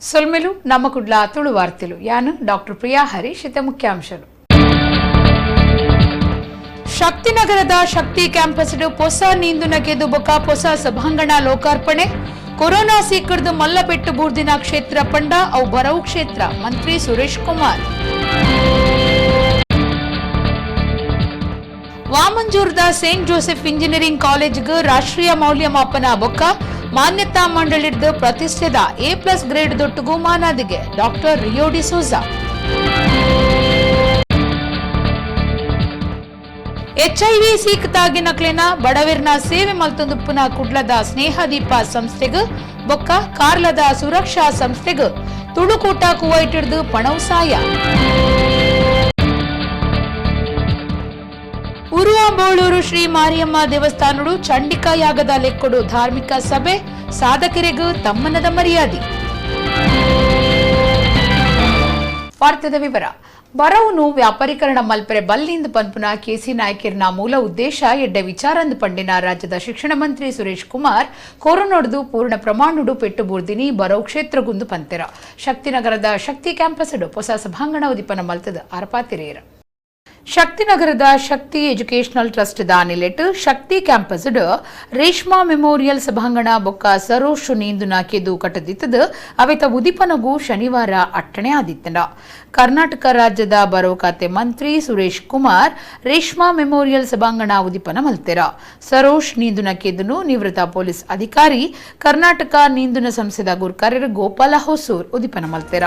ಸೊಲ್ಮೆಲು ನಮ್ಮ ಕುಡ್ಲ ತುಳು ವಾರ್ತೆಲು ಯಾನು ಡಾಕ್ಟರ್ ಪ್ರಿಯಾ ಹರೀಶ್ ಇತ ಮುಖ್ಯಾಂಶಲು. ಶಕ್ತಿನಗರದ ಶಕ್ತಿ ಕ್ಯಾಂಪಸ್ ಹೊಸ ನೀಂದುನ ಗೆದ್ದು ಬೊಕ ಹೊಸ ಸಭಾಂಗಣ ಲೋಕಾರ್ಪಣೆ. ಕೊರೋನಾ ಸೀಕರ್ದು ಮಲ್ಲಪೆಟ್ಟು ಬೂರ್ದಿನ ಕ್ಷೇತ್ರ ಪಂಡ ಅವು ಬರವು ಕ್ಷೇತ್ರ ಮಂತ್ರಿ ಸುರೇಶ್ ಕುಮಾರ್. ವಾಮಂಜೂರ್ದ ಸೇಂಟ್ ಜೋಸೆಫ್ ಇಂಜಿನಿಯರಿಂಗ್ ಕಾಲೇಜ್ಗೆ ರಾಷ್ಟ್ರೀಯ ಮೌಲ್ಯಮಾಪನ ಬೊಕ್ಕ ಮಾನ್ಯತಾ ಮಂಡಳಿದ ಪ್ರತಿಷ್ಠೆದ A+ ಗ್ರೇಡ್ ದೊಟ್ಟುಗೂ ಮಾನಾದಿಗೆ ಡಾಕ್ಟರ್ ರಿಯೋ ಡಿಸೋಜಾ. HIV ಸೀಕತಾಗಿನಕ್ಲೆನ ಬಡವಿರ್ನ ಸೇವೆ ಮಲ್ತೊಂದುಪ್ಪುನ ಕುಡ್ಲದ ಸ್ನೇಹದೀಪ ಸಂಸ್ಥೆಗೆ ಬೊಕ್ಕ ಕಾರ್ಲದ ಸುರಕ್ಷಾ ಸಂಸ್ಥೆಗೆ ತುಳುಕೂಟ ಕುವೈಟಿಡ್ದು ಪಣವು ಸಾಯ. ಉರುವಾಂಬೋಳೂರು ಶ್ರೀ ಮಾರಿಯಮ್ಮ ದೇವಸ್ಥಾನಡು ಚಂಡಿಕಾ ಯಾಗದ ಲೆಕ್ಕೊಡು ಧಾರ್ಮಿಕ ಸಭೆ ಸಾಧಕರಿಗೂ ತಮ್ಮನದ ಮರ್ಯಾದೆ. ವಾರ್ತೆದ ವಿವರ. ಬರವುನು ವ್ಯಾಪಾರೀಕರಣ ಮಲ್ಪರೆ ಬಲ್ಲಿಂದ ಪನ್ಪುನ ಕೆಸಿ ನಾಯಕರ್ನ ಮೂಲ ಉದ್ದೇಶ ಎಡ್ಡೆ ವಿಚಾರಂದು ಪಂಡಿನ ರಾಜ್ಯದ ಶಿಕ್ಷಣ ಮಂತ್ರಿ ಸುರೇಶ್ ಕುಮಾರ್ ಕೊರೋನಾಡ್ದು ಪೂರ್ಣ ಪ್ರಮಾಣಡು ಪೆಟ್ಟು ಬೂರ್ದಿನಿ ಬರವು ಕ್ಷೇತ್ರಗುಂದು ಪಂತೆರ ಶಕ್ತಿನಗರದ ಶಕ್ತಿ ಕ್ಯಾಂಪಸ್ ಹೊಸ ಸಭಾಂಗಣ ಉದಿಪನ ಮಲ್ತದ ಅರಪಾತಿರೇರ. ಶಕ್ತಿನಗರದ ಶಕ್ತಿ ಎಜುಕೇಷನಲ್ ಟ್ರಸ್ಟ್ ದಾನಿಲೆಟ್ ಶಕ್ತಿ ಕ್ಯಾಂಪಸ್ ರೇಷ್ಮಾ ಮೆಮೋರಿಯಲ್ ಸಭಾಂಗಣ ಬೊಕ್ಕ ಸರೋಶ್ ನೀಂದುನ ಕೆದು ಕಟ್ಟದಿತ್ತದ ಅವೆತ ಉದಿಪನಗೂ ಶನಿವಾರ ಅಟ್ಟಣೆ ಆದಿತ್ತನ. ಕರ್ನಾಟಕ ರಾಜ್ಯದ ಬರೋ ಖಾತೆ ಮಂತ್ರಿ ಸುರೇಶ್ ಕುಮಾರ್ ರೇಷ್ಮಾ ಮೆಮೋರಿಯಲ್ ಸಭಾಂಗಣ ಉದಿಪನ ಮಲ್ತೆರ. ಸರೋಶ್ ನೀಂದುನ ಕೆದನು ನಿವೃತ್ತ ಪೊಲೀಸ್ ಅಧಿಕಾರಿ ಕರ್ನಾಟಕ ನೀಂದುನ ಸಂಸ್ಥೆದ ಗುರ್ಕಾರ್ಯರ್ ಗೋಪಾಲ ಹೊಸೂರ್ ಉದಿಪನ ಮಲ್ತೆರ.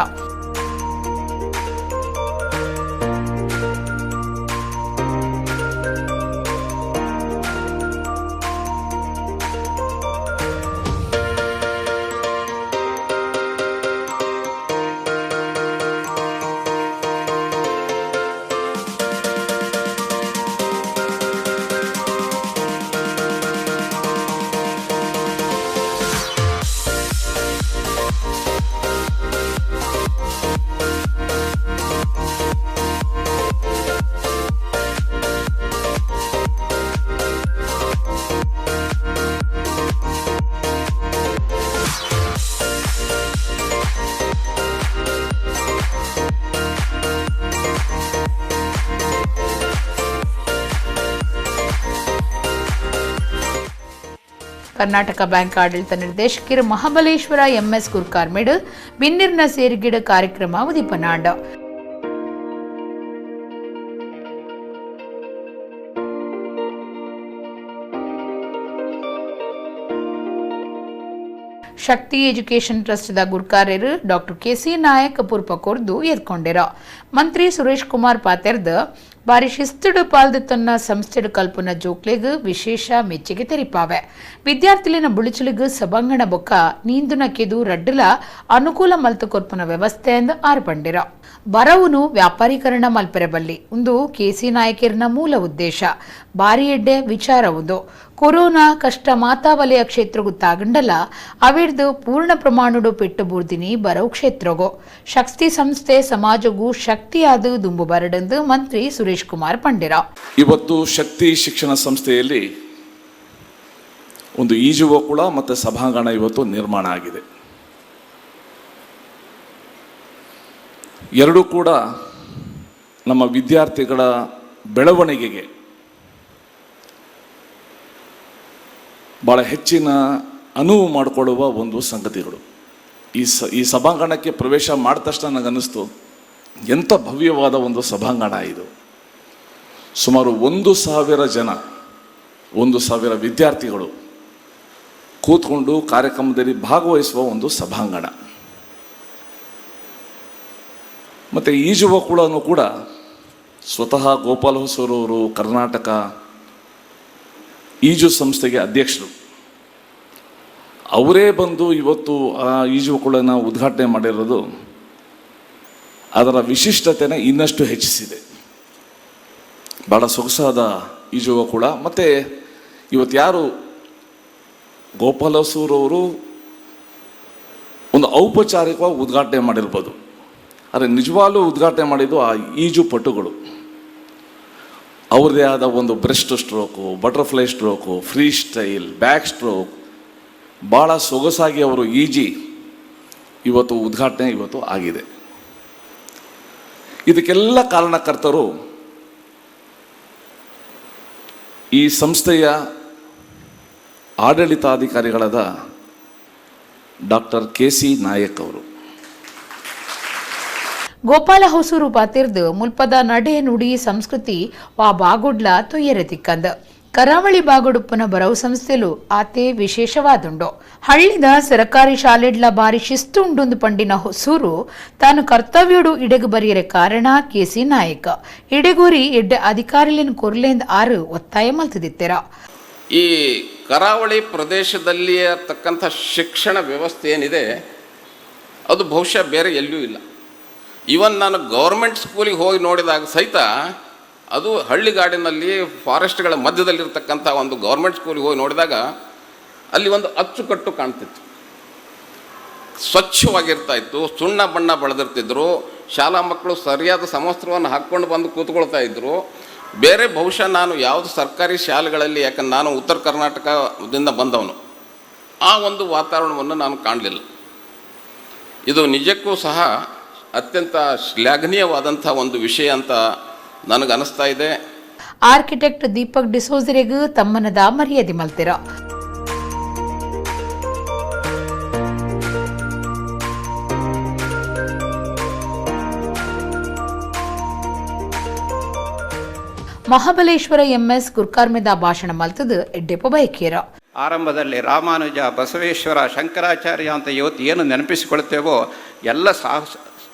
ಕರ್ನಾಟಕ ಬ್ಯಾಂಕ್ ಆಡಳಿತ ನಿರ್ದೇಶಕರು ಮಹಾಬಲೇಶ್ವರ MS ಗುರ್ಕಾರ್ಮೆಡ್ ಬಿನ್ನಿರ್ನ ಸೇರಿಗಿಡ ಕಾರ್ಯಕ್ರಮ ಉದಿಪನಾಂಡ. ಶಕ್ತಿ ಎಜುಕೇಷನ್ ಟ್ರಸ್ಟ್ ದ ಗುರ್ಕಾರ್ಯರು ಡಾಕ್ಟರ್ KC ನಾಯಕ್ ಪೂರ್ಪ ಕೊರ್ದು ಎದ್ಕೊಂಡಿರ. ಮಂತ್ರಿ ಸುರೇಶ್ ಕುಮಾರ್ ಪಾತೆರ್ದ ಬಾರಿ ಶಿಸ್ತುಡು ಪಾಲ್ದು ತನ್ನ ಸಂಸ್ಥೆಡು ಕಲ್ಪನ ಜೋಕ್ಲೆಗ್ ವಿಶೇಷ ಮೆಚ್ಚುಗೆ ತೆರಿಪಾವೆ. ವಿದ್ಯಾರ್ಥಿಲಿನ ಬುಳಿಚುಲಿಗ್ ಸಭಾಂಗಣ ಬೊಕ್ಕ ನೀಂದುನ ಕೆದು ರಡ್ಡಲ ಅನುಕೂಲ ಮಲ್ತು ಕೊರ್ಪನ ವ್ಯವಸ್ಥೆ ಎಂದು ಆರ್ಪಂಡಿರ. ಬರವುನು ವ್ಯಾಪಾರೀಕರಣ ಮಲ್ಪರೆ ಬಲ್ಲಿ ಒಂದು KC ನಾಯಕರ್ನ ಮೂಲ ಉದ್ದೇಶ ಬಾರಿ ಎಡ್ಡೆ ವಿಚಾರವುದು. ಕೊರೋನಾ ಕಷ್ಟ ಮಾತಾವಲಯ ಕ್ಷೇತ್ರಗೂ ತಾಗಂಡಲ ಅವಿಡ್ದು ಪೂರ್ಣ ಪ್ರಮಾಣಡು ಪೆಟ್ಟು ಬೂರ್ದಿನಿ ಬರವು ಕ್ಷೇತ್ರಗೋ ಶಕ್ತಿ ಸಂಸ್ಥೆ ಸಮಾಜಗೂ ಶಕ್ತಿಯಾದ ದುಂಬು ಬರಡೆಂದು ಮಂತ್ರಿ ಸುರೇಶ್ ಕುಮಾರ್ ಪಂಡಿರ. ಇವತ್ತು ಶಕ್ತಿ ಶಿಕ್ಷಣ ಸಂಸ್ಥೆಯಲ್ಲಿ ಒಂದು ಈಜುಗೋಕುಳ ಮತ್ತು ಸಭಾಂಗಣ ಇವತ್ತು ನಿರ್ಮಾಣ ಆಗಿದೆ. ಎರಡೂ ಕೂಡ ನಮ್ಮ ವಿದ್ಯಾರ್ಥಿಗಳ ಬೆಳವಣಿಗೆಗೆ ಭಾಳ ಹೆಚ್ಚಿನ ಅನುವು ಮಾಡಿಕೊಳ್ಳುವ ಒಂದು ಸಂಗತಿಗಳು. ಈ ಸಭಾಂಗಣಕ್ಕೆ ಪ್ರವೇಶ ಮಾಡಿದ ತಕ್ಷಣ ನನಗನ್ನಿಸ್ತು, ಎಂಥ ಭವ್ಯವಾದ ಒಂದು ಸಭಾಂಗಣ ಇದು. ಸುಮಾರು 1,000 ಜನ, 1,000 ವಿದ್ಯಾರ್ಥಿಗಳು ಕೂತ್ಕೊಂಡು ಕಾರ್ಯಕ್ರಮದಲ್ಲಿ ಭಾಗವಹಿಸುವ ಒಂದು ಸಭಾಂಗಣ. ಮತ್ತು ಈಜುಗೋಕುಳನೂ ಕೂಡ ಸ್ವತಃ ಗೋಪಾಲ ಹೊಸೂರವರು ಕರ್ನಾಟಕ ಈಜು ಸಂಸ್ಥೆಗೆ ಅಧ್ಯಕ್ಷರು. ಅವರೇ ಬಂದು ಇವತ್ತು ಆ ಈಜುಗೋಕುಳನ ಉದ್ಘಾಟನೆ ಮಾಡಿರೋದು ಅದರ ವಿಶಿಷ್ಟತೆನ ಇನ್ನಷ್ಟು ಹೆಚ್ಚಿಸಿದೆ. ಭಾಳ ಸೊಗಸಾದ ಈಜುಗೋಕುಳ. ಮತ್ತು ಇವತ್ತು ಯಾರು ಗೋಪಾಲ ಹೊಸೂರವರು ಒಂದು ಔಪಚಾರಿಕವಾಗಿ ಉದ್ಘಾಟನೆ ಮಾಡಿರ್ಬೋದು, ಆದರೆ ನಿಜವಾಗ್ಲೂ ಉದ್ಘಾಟನೆ ಮಾಡಿದ್ದು ಆ ಈಜು ಪಟುಗಳು. ಅವ್ರದ್ದೇ ಆದ ಒಂದು breast stroke, butterfly stroke, free style, back stroke ಭಾಳ ಸೊಗಸಾಗಿ ಅವರು ಈಜಿ ಇವತ್ತು ಉದ್ಘಾಟನೆ ಆಗಿದೆ. ಇದಕ್ಕೆಲ್ಲ ಕಾರಣಕರ್ತರು ಈ ಸಂಸ್ಥೆಯ ಆಡಳಿತಾಧಿಕಾರಿಗಳಾದ ಡಾಕ್ಟರ್ ಕೆ ಸಿ ನಾಯಕ್ ಅವರು. ಗೋಪಾಲ ಹೊಸೂರು ಪಾತಿರ್ದು ಮುಲ್ಪದ ನಡೆ ನುಡಿ ಸಂಸ್ಕೃತಿ ವಾ ಬಾಗುಡ್ಲ ತೊಯ್ಯರೆ ತಿಕ್ಕಂದ ಕರಾವಳಿ ಬಾಗುಡುಪ್ಪನ ಬರವು ಸಂಸ್ಥೆಲು ಆತೆ ವಿಶೇಷವಾದುಂಡು. ಹಳ್ಳಿದ ಸರಕಾರಿ ಶಾಲೆಡ್ಲ ಬಾರಿ ಶಿಸ್ತು ಉಂಡುಂದು ಪಂಡಿನ ಹೊಸೂರು ತಾನು ಕರ್ತವ್ಯಡು ಇಡೆಗು ಬರಿಯರೆ ಕಾರಣ ಕೆಸಿ ನಾಯಕ ಇಡೆಗೂರಿ ಎಡ್ಡೆ ಅಧಿಕಾರಿಲಿನ ಕೊರ್ಲೆಂದ್ ಆರು ಒತ್ತಾಯ ಮಲ್ತದಿತ್ತೆರ. ಈ ಕರಾವಳಿ ಪ್ರದೇಶದಲ್ಲಿ ಇರತಕ್ಕಂಥ ಶಿಕ್ಷಣ ವ್ಯವಸ್ಥೆ ಏನಿದೆ ಅದು ಬಹುಶಃ ಬೇರೆ ಎಲ್ಲೂ ಇಲ್ಲ. ಈವನ್ ನಾನು ಗೌರ್ಮೆಂಟ್ ಸ್ಕೂಲಿಗೆ ಹೋಗಿ ನೋಡಿದಾಗ ಸಹಿತ ಅದು ಹಳ್ಳಿಗಾಡಿನಲ್ಲಿ ಫಾರೆಸ್ಟ್ಗಳ ಮಧ್ಯದಲ್ಲಿರ್ತಕ್ಕಂಥ ಒಂದು ಗೌರ್ಮೆಂಟ್ ಸ್ಕೂಲಿಗೆ ಹೋಗಿ ನೋಡಿದಾಗ ಅಲ್ಲಿ ಒಂದು ಅಚ್ಚುಕಟ್ಟು ಕಾಣ್ತಿತ್ತು, ಸ್ವಚ್ಛವಾಗಿರ್ತಾ ಇತ್ತು, ಸುಣ್ಣ ಬಣ್ಣ ಬಳದಿರ್ತಿದ್ರು, ಶಾಲಾ ಮಕ್ಕಳು ಸರಿಯಾದ ಸಮವಸ್ತ್ರವನ್ನು ಹಾಕ್ಕೊಂಡು ಬಂದು ಕೂತ್ಕೊಳ್ತಾ ಇದ್ದರು. ಬೇರೆ ಬಹುಶಃ ನಾನು ಯಾವುದು ಸರ್ಕಾರಿ ಶಾಲೆಗಳಲ್ಲಿ, ಯಾಕಂದ್ರೆ ನಾನು ಉತ್ತರ ಕರ್ನಾಟಕದಿಂದ ಬಂದವನು, ಆ ಒಂದು ವಾತಾವರಣವನ್ನು ನಾನು ಕಾಣಲಿಲ್ಲ. ಇದು ನಿಜಕ್ಕೂ ಸಹ ಅತ್ಯಂತ ಶ್ಲಾಘನೀಯವಾದಂಥ ಒಂದು ವಿಷಯ ಅಂತ ನನಗನ್ನಿಸ್ತಾ ಇದೆ. ಆರ್ಕಿಟೆಕ್ಟ್ ದೀಪಕ್ ಡಿಸೋಜರೆಗೂ ತಮ್ಮನದ ಮರ್ಯಾದೆ ಮಲ್ತಿರ. ಮಹಾಬಲೇಶ್ವರ ಎಂಎಸ್ ಗುರ್ಕಾರ್ಮೆದ ಭಾಷಣ ಮಲ್ತದು ಎಡ್ಡೆಪ ಬೈಕೇರ. ಆರಂಭದಲ್ಲಿ ರಾಮಾನುಜ, ಬಸವೇಶ್ವರ, ಶಂಕರಾಚಾರ್ಯ ಅಂತ ಇವತ್ತು ಏನು ನೆನಪಿಸಿಕೊಳ್ತೇವೋ ಎಲ್ಲ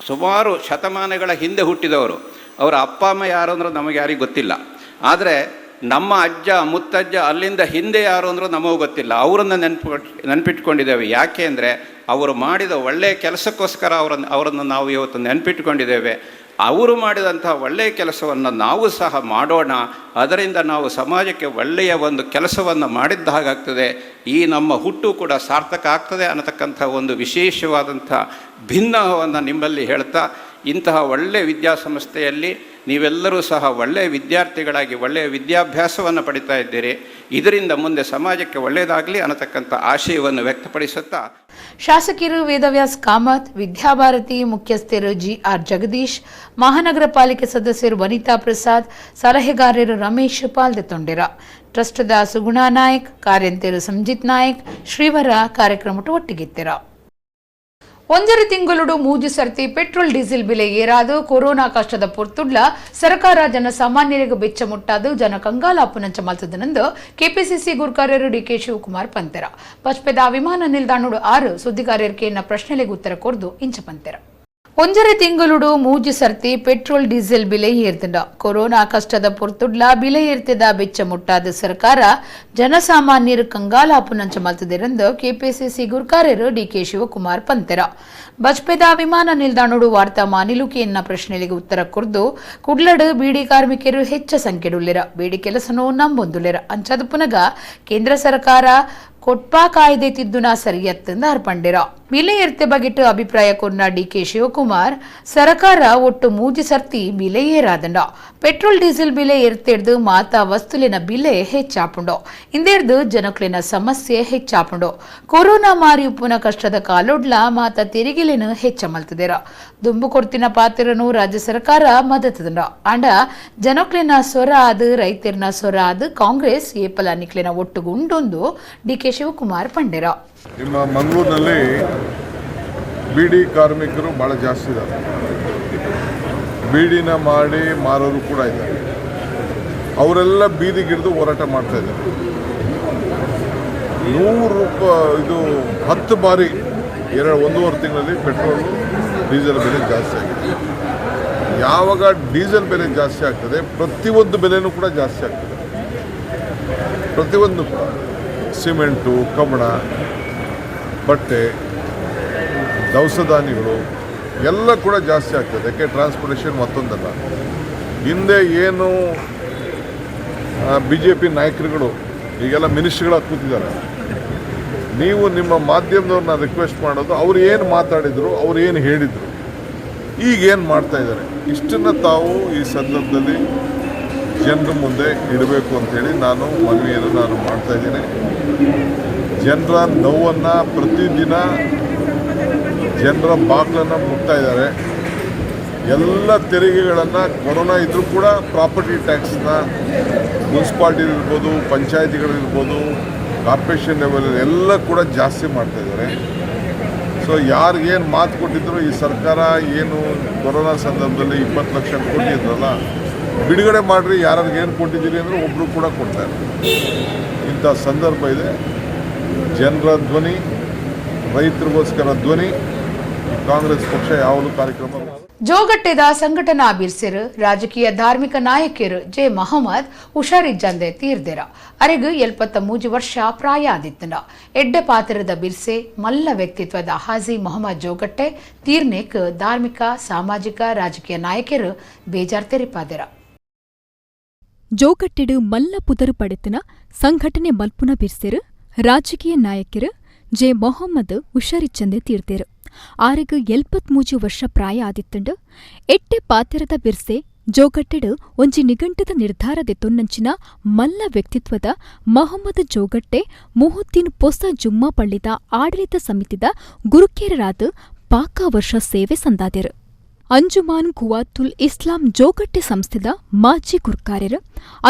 ಸುಮಾರು ಶತಮಾನಗಳ ಹಿಂದೆ ಹುಟ್ಟಿದವರು. ಅವರ ಅಪ್ಪ ಅಮ್ಮ ಯಾರು ಅಂದರೂ ನಮಗೆ ಯಾರಿಗೂ ಗೊತ್ತಿಲ್ಲ. ಆದರೆ ನಮ್ಮ ಅಜ್ಜ ಮುತ್ತಜ್ಜ ಅಲ್ಲಿಂದ ಹಿಂದೆ ಯಾರು ಅಂದರೂ ನಮಗೂ ಗೊತ್ತಿಲ್ಲ. ಅವರನ್ನು ನೆನಪಿಟ್ಕೊಂಡಿದ್ದೇವೆ. ಯಾಕೆ ಅಂದರೆ ಅವರು ಮಾಡಿದ ಒಳ್ಳೆಯ ಕೆಲಸಕ್ಕೋಸ್ಕರ ಅವರನ್ನು ನಾವು ಇವತ್ತು ನೆನಪಿಟ್ಕೊಂಡಿದ್ದೇವೆ. ಅವರು ಮಾಡಿದಂಥ ಒಳ್ಳೆಯ ಕೆಲಸವನ್ನು ನಾವು ಸಹ ಮಾಡೋಣ, ಅದರಿಂದ ನಾವು ಸಮಾಜಕ್ಕೆ ಒಳ್ಳೆಯ ಒಂದು ಕೆಲಸವನ್ನು ಮಾಡಿದ್ದ ಹಾಗಾಗ್ತದೆ, ಈ ನಮ್ಮ ಹುಟ್ಟು ಕೂಡ ಸಾರ್ಥಕ ಆಗ್ತದೆ ಅನ್ನತಕ್ಕಂಥ ಒಂದು ವಿಶೇಷವಾದಂಥ ಭಿನ್ನವನ್ನು ನಿಮ್ಮಲ್ಲಿ ಹೇಳ್ತಾ, ಇಂತಹ ಒಳ್ಳೆಯ ವಿದ್ಯಾಸಂಸ್ಥೆಯಲ್ಲಿ ನೀವೆಲ್ಲರೂ ಸಹ ಒಳ್ಳೆಯ ವಿದ್ಯಾರ್ಥಿಗಳಾಗಿ ಒಳ್ಳೆಯ ವಿದ್ಯಾಭ್ಯಾಸವನ್ನು ಪಡಿತಾ ಇದ್ದೀರಿ. ಇದರಿಂದ ಮುಂದೆ ಸಮಾಜಕ್ಕೆ ಒಳ್ಳೆಯದಾಗಲಿ ಅನ್ನತಕ್ಕಂಥ ಆಶಯವನ್ನು ವ್ಯಕ್ತಪಡಿಸುತ್ತಾ, ಶಾಸಕರು ವೇದವ್ಯಾಸ್ ಕಾಮತ್, ವಿದ್ಯಾಭಾರತಿ ಮುಖ್ಯಸ್ಥರು ಜಿಆರ್ ಜಗದೀಶ್, ಮಹಾನಗರ ಪಾಲಿಕೆ ಸದಸ್ಯರು ವನಿತಾ ಪ್ರಸಾದ್, ಸಲಹೆಗಾರರು ರಮೇಶ್ ಪಾಲ್ಗೊಂಡಿರ. ಟ್ರಸ್ಟ್ದ ಸುಗುಣಾ ನಾಯಕ್, ಕಾರ್ಯಂತರು ಸಂಜಿತ್ ನಾಯಕ್, ಶ್ರೀವರ ಕಾರ್ಯಕ್ರಮ ಒಟ್ಟಿಗಿತ್ತಿರ. ಒಂದರ ತಿಂಗಳು ಮೂಜು ಸರ್ತಿ ಪೆಟ್ರೋಲ್ ಡೀಸೆಲ್ ಬೆಲೆ ಏರಾದು ಕೊರೋನಾ ಕಷ್ಟದ ಪೊರ್ತುಡ್ಲ ಸರ್ಕಾರ ಜನಸಾಮಾನ್ಯರಿಗೆ ಬೆಚ್ಚ ಮುಟ್ಟಾದು ಜನ ಕಂಗಾಲಾಪುನಂಚ ಮಲ್ತದನೆಂದು ಕೆಪಿಸಿಸಿ ಗುರ್ಕಾರ್ಯರು ಡಿಕೆ ಶಿವಕುಮಾರ್ ಪಂತೆರ. ಬಜ್ಪೇದ ವಿಮಾನ ನಿಲ್ದಾಣಡು 6 ಸುದ್ದಿಗಾರರಿಗೆ ಪ್ರಶ್ನೆಗೆ ಉತ್ತರ ಕೊರ್ದು ಇಂಚ ಪಂತೆರ. ಒಂದರ ತಿಂಗಳು ಮೂಜು ಸರ್ತಿ ಪೆಟ್ರೋಲ್ ಡೀಸೆಲ್ ಬೆಲೆ ಏರ್ತಿಂಡ ಕೊರೋನಾ ಕಷ್ಟದ ಪೊರ್ತುಡ್ಲ ಬೆಲೆ ಏರ್ತಿದ ಬೆಚ್ಚ ಮುಟ್ಟಾದ ಸರ್ಕಾರ ಜನಸಾಮಾನ್ಯರು ಕಂಗಾಲಾಪುನಂಚ ಮಲ್ತದೆರೆಂದು ಕೆಪಿಸಿಸಿ ಗುರ್ಕಾರ್ಯರು ಡಿಕೆ ಶಿವಕುಮಾರ್ ಪಂತೆರ. ಬಜ್ಪೇದ ವಿಮಾನ ನಿಲ್ದಾಣಡು ವಾರ್ತಾ ಮಾನಿಲುಕೆಯನ್ನ ಪ್ರಶ್ನೆಗೆ ಉತ್ತರ ಕೊರ್ದು ಕುಡ್ಲಡು ಬೀಡಿ ಕಾರ್ಮಿಕರು ಹೆಚ್ಚ ಸಂಖ್ಯೆಡುಲ್ಲಿರ ಬೀಡಿ ಕೆಲಸನೂ ನಂಬೊಂದುಲ್ಲಿರ ಅಂಚದು ಪುನಗ ಕೇಂದ್ರ ಸರ್ಕಾರ ಕೊಟ್ಪಾ ಕಾಯ್ದೆ ತಿದ್ದುನ ಸರಿಯತ್ತಂದು ಅರ್ಪಂಡಿರ. ಬೆಲೆ ಏರ್ತೆ ಬಗೆಟ್ಟು ಅಭಿಪ್ರಾಯ ಕೊನ್ನ ಡಿಕೆ ಶಿವಕುಮಾರ್ ಸರ್ಕಾರ ಒಟ್ಟು ಮೂಜಿ ಸರ್ತಿ ಬೆಲೆ ಏರಾದಂಡ ಪೆಟ್ರೋಲ್ ಡೀಸೆಲ್ ಬೆಲೆ ಏರ್ತೆಡ್ದು ಮಾತಾ ವಸ್ತುಲಿನ ಬೆಲೆ ಹೆಚ್ಚಾಪುಂಡು ಇಂದೇರ್ದು ಜನಕ್ಲಿನ ಸಮಸ್ಯೆ ಹೆಚ್ಚಾಪುಂಡು ಕೊರೋನಾ ಮಾರಿ ಉಪ್ಪುನ ಕಷ್ಟದ ಕಾಲೊಡ್ಲ ಮಾತಾ ತೆರಿಗೆಲಿನ ಹೆಚ್ಚ ಮಲ್ತದೇರ ದುಂಬು ಕೊಡ್ತಿನ ಪಾತ್ರನು ರಾಜ್ಯ ಸರ್ಕಾರ ಮದತದಂಡ ಅಂಡ ಜನಕ್ಲಿನ ಸೊರ ಆದು ರೈತರಿನ ಸೊರ ಆದು ಕಾಂಗ್ರೆಸ್ ಏಪಲ ನಿಕ್ಲಿನ ಒಟ್ಟುಗುಂಡೊಂದು ಡಿಕೆ ಶಿವಕುಮಾರ್ ಪಂಡಿರ. ನಿಮ್ಮ ಮಂಗಳೂರಿನಲ್ಲಿ ಬೀಡಿ ಕಾರ್ಮಿಕರು ಭಾಳ ಜಾಸ್ತಿ ಇದ್ದಾರೆ. ಬೀಡಿನ ಮಾಡಿ ಮಾರೋರು ಕೂಡ ಇದ್ದಾರೆ. ಅವರೆಲ್ಲ ಬೀದಿಗಿಳಿದು ಹೋರಾಟ ಮಾಡ್ತಾ ಇದ್ದಾರೆ. 100 ರೂಪಾಯಿ ಇದು 10 ಬಾರಿ 1.5 ತಿಂಗಳಲ್ಲಿ ಪೆಟ್ರೋಲು ಡೀಸೆಲ್ ಬೆಲೆ ಜಾಸ್ತಿ ಆಗಿದೆ. ಯಾವಾಗ ಡೀಸೆಲ್ ಬೆಲೆ ಜಾಸ್ತಿ ಆಗ್ತದೆ ಪ್ರತಿಯೊಂದು ಬೆಲೆನೂ ಕೂಡ ಜಾಸ್ತಿ ಆಗ್ತದೆ. ಪ್ರತಿಯೊಂದು ಕೂಡ ಸಿಮೆಂಟು, ಕಬ್ಬಣ, ಬಟ್ಟೆ, ದವಸ ಧಾನ್ಯಗಳು ಎಲ್ಲ ಕೂಡ ಜಾಸ್ತಿ ಆಗ್ತದೆ. ಯಾಕೆ ಟ್ರಾನ್ಸ್ಪೋರ್ಟೇಷನ್ ಮತ್ತೊಂದಲ್ಲ. ಹಿಂದೆ ಏನು BJP ನಾಯಕರುಗಳು ಈಗೆಲ್ಲ ಮಿನಿಸ್ಟ್ರಿಗಳಾಗಿ ಕೂತಿದ್ದಾರೆ. ನೀವು ನಿಮ್ಮ ಮಾಧ್ಯಮದವ್ರನ್ನ ರಿಕ್ವೆಸ್ಟ್ ಮಾಡೋದು ಅವ್ರು ಏನು ಮಾತಾಡಿದರು, ಅವ್ರು ಏನು ಹೇಳಿದರು, ಈಗೇನು ಮಾಡ್ತಾ ಇದ್ದಾರೆ, ಇಷ್ಟನ್ನು ತಾವು ಈ ಸಂದರ್ಭದಲ್ಲಿ ಜನರ ಮುಂದೆ ಇಡಬೇಕು ಅಂಥೇಳಿ ಮನವಿಯನ್ನು ನಾನು ಮಾಡ್ತಾಯಿದ್ದೀನಿ. ಜನರ ನೋವನ್ನು ಪ್ರತಿದಿನ ಜನರ ಬಾಗಿಲನ್ನು ಮುಟ್ತಾ ಇದ್ದಾರೆ. ಎಲ್ಲ ತೆರಿಗೆಗಳನ್ನು ಕೊರೋನಾ ಇದ್ದರೂ ಕೂಡ ಪ್ರಾಪರ್ಟಿ ಟ್ಯಾಕ್ಸ್ನ ಮುನ್ಸಿಪಾಲ್ಟಿ ಇರ್ಬೋದು, ಪಂಚಾಯತಿಗಳಿರ್ಬೋದು, ಕಾರ್ಪೊರೇಷನ್ ಲೆವೆಲ್ ಎಲ್ಲ ಕೂಡ ಜಾಸ್ತಿ ಮಾಡ್ತಾ ಇದ್ದಾರೆ. ಸೊ ಯಾರಿಗೇನು ಮಾತು ಕೊಟ್ಟಿದ್ರು, ಈ ಸರ್ಕಾರ ಏನು ಕೊರೋನಾ ಸಂದರ್ಭದಲ್ಲಿ 20 ಲಕ್ಷ ಕೊಟ್ಟಿದ್ರಲ್ಲ, ಬಿಡುಗಡೆ ಮಾಡಿರಿ, ಯಾರಿಗೇನು ಕೊಟ್ಟಿದ್ದೀರಿ ಅಂದರೆ ಒಬ್ಬರು ಕೂಡ ಕೊಡ್ತಾರೆ. ಇಂಥ ಸಂದರ್ಭ ಇದೆ. ಜನರ ಧ್ವನಿ, ರೈತರಿಗೋಸ್ಕರ ಧ್ವನಿ. ಕಾಂಗ್ರೆಸ್ ಪಕ್ಷ ಯಾವಾಗಲೂ ಕಾರ್ಯಕ್ರಮ ಜೋಗಟ್ಟೆದ ಸಂಘಟನಾ ಬಿರ್ಸೆರ್ ರಾಜಕೀಯ ಧಾರ್ಮಿಕ ನಾಯಕರು ಜೆ ಮೊಹಮ್ಮದ್ ಹುಷಾರಿಜ್ಜಂದೆ ತೀರ್ದೆರ ಅರೆಗ್ 73 ವರ್ಷ ಪ್ರಾಯ ಆದಿತ್ತನ ಎಡ್ಡೆ ಪಾತ್ರದ ಬಿರ್ಸೆ ಮಲ್ಲ ವ್ಯಕ್ತಿತ್ವದ ಹಾಜಿ ಮೊಹಮ್ಮದ್ ಜೋಗಟ್ಟೆ ತೀರ್ನೇಕ್ ಧಾರ್ಮಿಕ ಸಾಮಾಜಿಕ ರಾಜಕೀಯ ನಾಯಕರು ಬೇಜಾರ್ ತೆರಿಪಾದೆರ. ಜೋಗಟ್ಟೆಡು ಮಲ್ಲ ಪುದರು ಪಡೆತನ ಸಂಘಟನೆ ಮಲ್ಪುನ ಬಿರ್ಸೆರ್ ರಾಜಕೀಯ ನಾಯಕರು ಜೆ ಮೊಹಮ್ಮದ್ ಹುಷಾರಿಚ್ಚಂದೆ ತೀರ್ದೆರು ಆರೆಗ್ 73 ವರ್ಷ ಪ್ರಾಯ ಆದಿತ್ತಂಡು ಎಟ್ಟೆ ಪಾತೆರದ ಬಿರ್ಸೆ ಜೋಗಟ್ಟೆಡು ಒಂಜಿ ನಿಘಂಟದ ನಿರ್ಧಾರದೆ ತೊನ್ನಂಚಿನ ಮಲ್ಲ ವ್ಯಕ್ತಿತ್ವದ ಮೊಹಮ್ಮದ್ ಜೋಗಟ್ಟೆ ಮುಹುದ್ದೀನ್ ಪೊಸ ಜುಮ್ಮಾ ಪಳ್ಳಿದ ಆಡಳಿತ ಸಮಿತಿದ ಗುರುಕೇರರಾದ ಪಾಕ ವರ್ಷ ಸೇವೆ ಸಂದಾದೆರು. ಅಂಜುಮಾನ್ ಕುವಾತುಲ್ ಇಸ್ಲಾಂ ಜೋಗಟ್ಟೆ ಸಂಸ್ಥೆದ ಮಾಜಿ ಗುರ್ಕಾರ್ಯರು,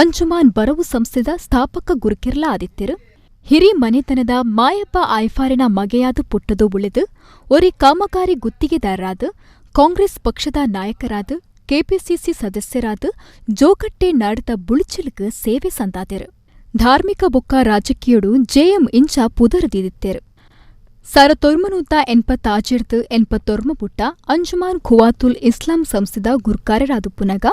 ಅಂಜುಮಾನ್ ಬರವು ಸಂಸ್ಥೆದ ಸ್ಥಾಪಕ ಗುರುಕೆರ್ಲ ಆದಿತ್ಯರು, ಹಿರಿ ಮನೆತನದ ಮಾಯಪ್ಪ ಆಯ್ಫಾರಿನ ಮಗೆಯಾದ ಪುಟ್ಟದು ಉಳಿದು ಒರಿ ಕಾಮಗಾರಿ ಗುತ್ತಿಗೆದಾರರಾದ ಕಾಂಗ್ರೆಸ್ ಪಕ್ಷದ ನಾಯಕರಾದ ಕೆಪಿಸಿಸಿ ಸದಸ್ಯರಾದ ಜೋಗಟ್ಟೆ ನಾಡದ ಬುಳಿಚಲ್ಗ್ ಸೇವೆ ಸಂದಾದೆರು. ಧಾರ್ಮಿಕ ಬೊಕ್ಕ ರಾಜಕೀಯಡು ಜೆಎಂ ಇಂಚ ಪುದರದಿದಿತ್ತೆರು. 1987 ಪುಟ್ಟ ಅಂಜುಮಾನ್ ಖುವಾತುಲ್ ಇಸ್ಲಾಂ ಸಂಸ್ಥೆದ ಗುರ್ಕಾರ್ಯರಾದು ಪುನಗ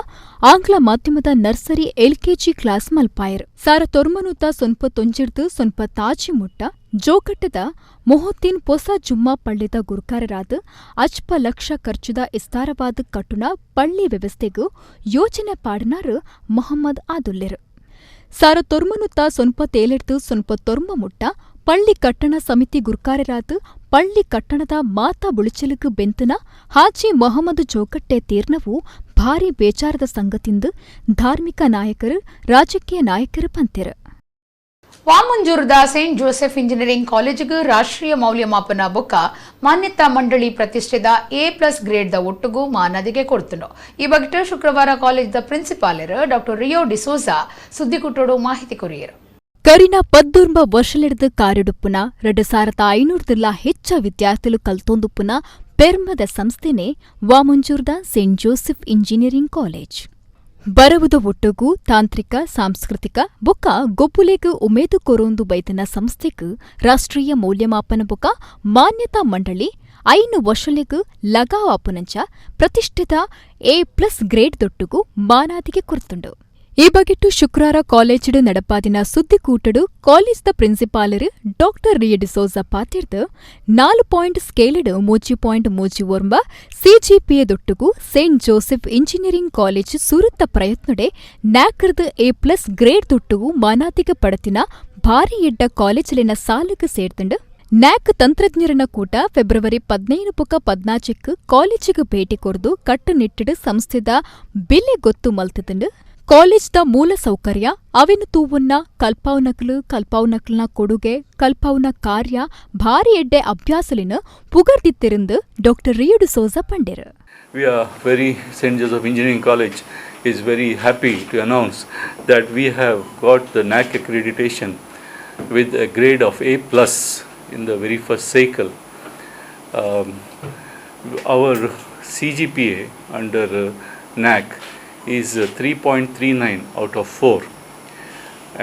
ಆಂಗ್ಲ ಮಾಧ್ಯಮದ ನರ್ಸರಿ ಎಲ್ಕೆಜಿ ಕ್ಲಾಸ್ ಮಲ್ಪಾಯರ್. 1999 ಮುಟ್ಟ ಜೋಗಟ್ಟದ ಮೊಹುದ್ದೀನ್ ಪೊಸ ಜುಮ್ಮಾ ಪಳ್ಳಿದ ಗುರ್ಕಾರ್ಯರಾದ ಅಜ್ಪ ಲಕ್ಷ ಖರ್ಚುದ ಇಸ್ತಾರವಾದ ಕಟ್ಟುನ ಪಳ್ಳಿ ವ್ಯವಸ್ಥೆಗೂ ಯೋಜನೆ ಪಾಡನಾರು ಮೊಹಮ್ಮದ್ ಆದುಲ್ಲೆರು. 1997 ಮುಟ್ಟ ಪಳ್ಳಿ ಕಟ್ಟಣ ಸಮಿತಿ ಗುರ್ಕಾರ್ಯರಾದ ಪಳ್ಳಿ ಕಟ್ಟಣದ ಮಾತಾ ಬುಳಿಚಲುಗು ಬೆಂತನ ಹಾಜಿ ಮೊಹಮ್ಮದ್ ಜೋಗಟ್ಟೆ ತೀರ್ನವು ಭಾರಿ ಬೇಚಾರದ ಸಂಗತಿಂದು ಧಾರ್ಮಿಕ ನಾಯಕರು ರಾಜಕೀಯ ನಾಯಕರು ಪಂತೆರು. ವಾಮಂಜೂರದ ಸೇಂಟ್ ಜೋಸೆಫ್ ಇಂಜಿನಿಯರಿಂಗ್ ಕಾಲೇಜಿಗೂ ರಾಷ್ಟ್ರೀಯ ಮೌಲ್ಯಮಾಪನ ಬೊಕ್ಕ ಮಾನ್ಯತಾ ಮಂಡಳಿ ಪ್ರತಿಷ್ಠೆದ A+ ಗ್ರೇಡ್ದ ಒಟ್ಟುಗೂ ಮಾನದಿಗೆ ಕೊಡ್ತುಂಡು. ಈ ಬಗ್ಗೆ ಶುಕ್ರವಾರ ಕಾಲೇಜ್ದ ಪ್ರಿನ್ಸಿಪಾಲರ್ ಡಾಕ್ಟರ್ ರಿಯೋ ಡಿಸೋಜಾ ಸುದ್ದಿಗುಟ್ಟೋಡು ಮಾಹಿತಿ ಕೊರಿಯರು. ಕರಿನ 14 ವರ್ಷಲಿಡ್ದು ಕಾರಿಡುಪ್ಪುನ 2500 ಹೆಚ್ಚ ವಿದ್ಯಾರ್ಥಿಗಳು ಕಲ್ತೊಂದುಪ್ಪುನ ಪೆರ್ಮದ ಸಂಸ್ಥೆನೇ ವಾಮಂಜೂರ್ದ ಸೇಂಟ್ ಜೋಸೆಫ್ ಇಂಜಿನಿಯರಿಂಗ್ ಕಾಲೇಜ್. ಬರವುದು ಒಟ್ಟುಗೂ ತಾಂತ್ರಿಕ ಸಾಂಸ್ಕೃತಿಕ ಬೊಕ್ಕ ಗೊಬ್ಬುಲೆಗ್ ಉಮೇದು ಕೊರೊಂದು ಬೈತನ ಸಂಸ್ಥೆಗ್ ರಾಷ್ಟ್ರೀಯ ಮೌಲ್ಯಮಾಪನ ಬೊಕ್ಕ ಮಾನ್ಯತಾ ಮಂಡಳಿ 5 ವರ್ಷಲೆಗ್ ಲಗಾವಾಪುನಂಚ ಪ್ರತಿಷ್ಠಿತ A+ ಗ್ರೇಡ್ ದೊಟ್ಟುಗೂ ಮಾನಾದಿಗೆ ಕೊರ್ತುಂಡು. ಈ ಬಗೆಟ್ಟು ಶುಕ್ರವಾರ ಕಾಲೇಜಿಡು ನಡಪಾದಿನ ಸುದ್ದಿಕೂಟಡು ಕಾಲೇಜ್ದ ಪ್ರಿನ್ಸಿಪಾಲರ್ ಡಾಕ್ಟರ್ ರಿಯೋ ಡಿಸೋಜಾ ಪಾತಿರ್ದು 4 ಪಾಯಿಂಟ್ ಸ್ಕೇಲೆಡ್ 3.34 ಸಿಜಿಪಿಎ ದೊಟ್ಟುಗೂ ಸೇಂಟ್ ಜೋಸೆಫ್ ಇಂಜಿನಿಯರಿಂಗ್ ಕಾಲೇಜ್ ಸುರುತ್ತ ಪ್ರಯತ್ನಡೆ ನ್ಯಾಕರ್ದ A+ ಗ್ರೇಡ್ ದೊಟ್ಟುಗೂ ಮಾನಾದಿಗೆ ಪಡತಿನ ಭಾರಿ ಎಡ್ಡ ಕಾಲೇಜಲಿನ ಸಾಲುಗ್ ಸೇರ್ದುಂಡು. ನ್ಯಾಕ್ ತಂತ್ರಜ್ಞರನ ಕೂಟ ಫೆಬ್ರವರಿ 15-14 ಕಾಲೇಜಿಗೆ ಭೇಟಿ ಕೊರ್ದು ಕಟ್ಟುನಿಟ್ಟಿಡು ಸಂಸ್ಥೆದ ಬಿಲೆ ಗೊತ್ತು ಮಲ್ತುಂಡು. ಕಾಲೇಜ್ದ ಮೂಲ ಸೌಕರ್ಯ ಅವೆನು ತೂವುನ್ನ ಕಲ್ಪಾವುನಕ್ಲನ ಕೊಡುಗೆ ಕಲ್ಪಾವುನ ಕಾರ್ಯ ಭಾರಿ ಎಡ್ಡೆ ಅಭ್ಯಾಸಲಿನ ಪುಗರ್ದಿತ್ತಿರಂದು ಡಾಕ್ಟರ್ ರಿಯೋ ಡಿಸೋಜಾ ಪಂಡೆರು. We are St. Joseph Engineering College is very happy to announce that we have got the NAC accreditation with a grade of A+ in the very first cycle. Our CGPA under NAC is 3.39 out of 4,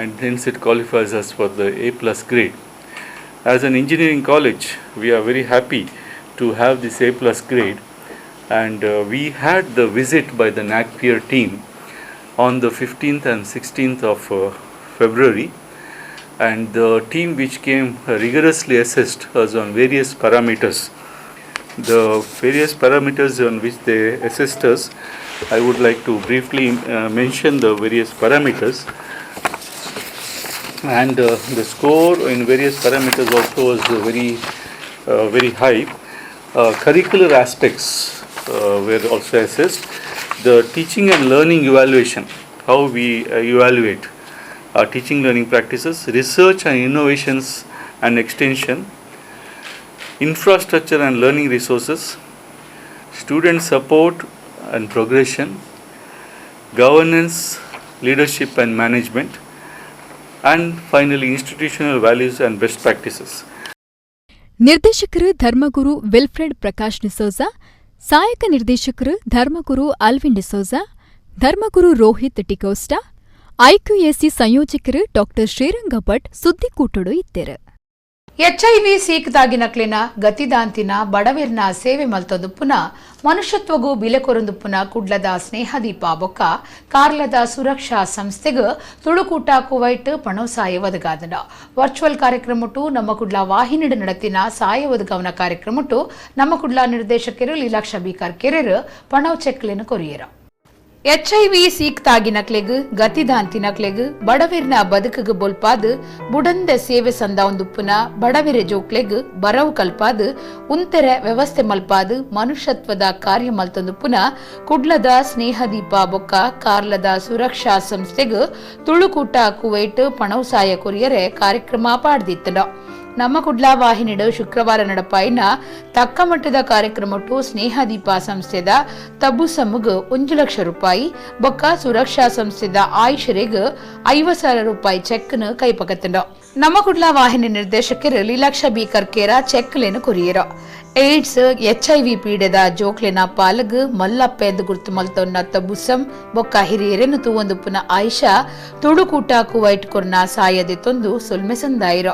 and hence it qualifies us for the A+ grade. As an engineering college, we are very happy to have this A+ grade, and we had the visit by the NAC peer team on the 15th and 16th of February, and the team which came rigorously assessed us on various parameters. The various parameters on which they assessed us, I would like to briefly mention the various parameters, and the score in various parameters also was very high. Curricular aspects were also assessed. The teaching and learning evaluation, how we evaluate our teaching learning practices, research and innovations and extension, infrastructure and learning resources, student support and progression, governance, leadership and management, and finally institutional values and best practices. ನಿರ್ದೇಶಕರು ಧರ್ಮಗುರು Wilfred Prakash D'Souza, ಸಹಾಯಕ ನಿರ್ದೇಶಕರು ಧರ್ಮಗುರು Alvin D'Souza, ಧರ್ಮಗುರು Rohit ಟಿಕೋಸ್ಟಾ, IQAC ಸಂಯೋಜಕರು ಡಾ ಶ್ರೀರಂಗ ಭಟ್ ಸುದ್ದಿಕೂಟಡು ಇದ್ದರು. HIV ಸೀಕ್ದಾಗಿನಕ್ಲಿನ ಗತಿದಾಂತಿನ ಬಡವಿರ್ನ ಸೇವೆ ಮಲ್ತೊಂದುಪ್ಪುನ ಮನುಷ್ಯತ್ವಗೂ ಬಿಲೆ ಕೊರೊಂದುಪ್ಪುನ ಕುಡ್ಲದ ಸ್ನೇಹದೀಪ ಬೊಕ್ಕ ಕಾರ್ಲದ ಸುರಕ್ಷಾ ಸಂಸ್ಥೆಗೆ ತುಳುಕೂಟ ಕುವೈಟ್ ಪಣೋಸಾಯ ಒದಗಾದನ ವರ್ಚುವಲ್ ಕಾರ್ಯಕ್ರಮಟು ನಮ್ಮ ಕುಡ್ಲ ವಾಹಿನಿಡು ನಡತಿನ ಸಾಯ ಒದಗವನ ಕಾರ್ಯಕ್ರಮಟು ನಮ್ಮ ಕುಡ್ಲ ನಿರ್ದೇಶಕರು ಲೀಲಾಕ್ಷ ಬೀಕರ್ ಕೆರೆರು ಪಣವ್ ಚೆಕ್ಲೆನು ಕೊರಿಯರ. HIV ಸೀಕ್ತಾಗಿನಕ್ಲೆಗ್ ಗತಿದಾಂತಿನಕ್ಲೆಗ್ ಬಡವಿರ್ನ ಬದುಕಗ್ ಬೊಲ್ಪಾದ್ ಬುಡಂದ ಸೇವೆ ಸಂದಾವಂದುಪ್ಪುನ ಬಡವಿರೆ ಜೋಕ್ಲೆಗ್ ಬರವು ಕಲ್ಪಾದ್ ಉಂತೆರೆ ವ್ಯವಸ್ಥೆ ಮಲ್ಪಾದ್ ಮನುಷ್ಯತ್ವದ ಕಾರ್ಯ ಮಲ್ತೊಂದುಪ್ಪುನ ಕುಡ್ಲದ ಸ್ನೇಹದೀಪ ಬೊಕ್ಕ ಕಾರ್ಲದ ಸುರಕ್ಷಾ ಸಂಸ್ಥೆಗ್ ತುಳುಕೂಟ ಕುವೈಟ್ ಪಣೌಸಾಯ ಕೊರಿಯರೆ ಕಾರ್ಯಕ್ರಮ ಪಾಡ್ದಿತ್ತನ. ನಮ್ಮ ಕುಡ್ಲ ವಾಹಿನಿಡು ಶುಕ್ರವಾರ ನಡಪಾಯಿನ ತಕ್ಕ ಮಟ್ಟದ ಕಾರ್ಯಕ್ರಮಟ್ಟು ಸ್ನೇಹದೀಪ ಸಂಸ್ಥೆದ ತಬ್ಬುಸಮ್ಮಗ್ 1 ಲಕ್ಷ ರೂಪಾಯಿ ಬೊಕ್ಕ ಸುರಕ್ಷಾ ಸಂಸ್ಥೆದ ಆಯುಷರೆಗ್ 50,000 ರೂಪಾಯಿ ಚೆಕ್ನ ಕೈಪಕತ್ತಂಡ. ನಮ್ಮ ಕುಡ್ಲ ವಾಹಿನಿ ನಿರ್ದೇಶಕರು ಲೀಲಾಕ್ಷ ಬೀಕರ್ ಕೇರ ಚೆಕ್ಲೆನು ಕೊರಿಯರ. ಏಡ್ಸ್ HIV ಪೀಡೆದ ಜೋಕ್ಲೆನ ಪಾಲಗ್ ಮಲ್ಲಪ್ಪ ಎಂದು ಗುರ್ತು ಮಲ್ತೊನ್ನ ತಬ್ಬುಸಂ ಬೊಕ್ಕ ಹಿರಿಯರೆನು ತೂವೊಂದುಪ್ಪುನ ಆಯಿಷಾ ತುಳುಕೂಟ ಕುವೈಟ್ ಕೊರ್ನ ಸಾಯದೆ ತೊಂದು ಸೊಲ್ಮೆಸಂದಾಯಿರ.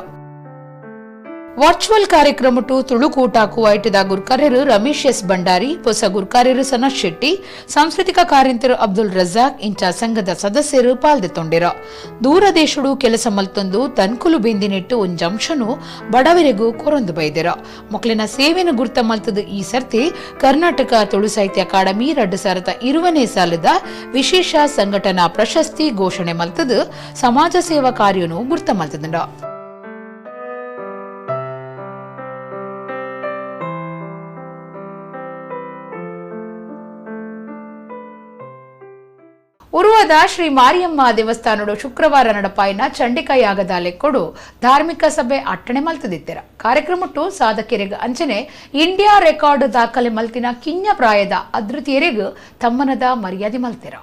ವರ್ಚುವಲ್ ಕಾರ್ಯಕ್ರಮಟು ತುಳುಕೂಟ ಕುವೈಟ್ದ ಗುರ್ಕಾರ್ಯರು ರಮೇಶ್ ಎಸ್ ಭಂಡಾರಿ, ಹೊಸ ಗುರ್ಕಾರ್ಯರು ಸನತ್ ಶೆಟ್ಟಿ, ಸಾಂಸ್ಕೃತಿಕ ಕಾರ್ಯಂತರು ಅಬ್ದುಲ್ ರಜಾಕ್ ಇಂಚ ಸಂಘದ ಸದಸ್ಯರು ಪಾಲ್ದೆತೊಂಡಿರ. ದೂರ ದೇಶಡು ಕೆಲಸ ಮಲ್ತೊಂದು ತನ್ಕುಲು ಬೆಂದಿನಿಟ್ಟು ಒಂಜಂಶನು ಬಡವರಿಗೂ ಕೊರೊಂದು ಬೈದಿರ. ಮಕ್ಕಳಿನ ಸೇವೆನು ಗುರ್ತ ಮಲ್ತದ ಈ ಸರ್ತಿ ಕರ್ನಾಟಕ ತುಳು ಸಾಹಿತ್ಯ ಅಕಾಡೆಮಿ 2020ನೇ ಸಾಲದ ವಿಶೇಷ ಸಂಘಟನಾ ಪ್ರಶಸ್ತಿ ಘೋಷಣೆ ಮಲ್ತದ ಸಮಾಜ ಸೇವಾ ಕಾರ್ಯನು ಗುರ್ತ ಮಲ್ತದಂಡ. ಉರುವದ ಶ್ರೀ ಮಾರಿಯಮ್ಮ ದೇವಸ್ಥಾನಡು ಶುಕ್ರವಾರ ನಡಪಾಯಿನ ಚಂಡಿಕಾ ಯಾಗದ ಲೆಕ್ಕೊಡು ಧಾರ್ಮಿಕ ಸಭೆ ಅಟ್ಟಣೆ ಮಲ್ತದಿತ್ತೆರ. ಕಾರ್ಯಕ್ರಮಟ್ಟು ಸಾಧಕೆರೆಗ್ ಅಂಚನೆ ಇಂಡಿಯಾ ರೆಕಾರ್ಡ್ ದಾಖಲೆ ಮಲ್ತಿನ ಕಿಂಜ ಪ್ರಾಯದ ಅದೃತಿಯರೆಗ್ ತಮ್ಮನದ ಮರ್ಯಾದೆ ಮಲ್ತೆರ.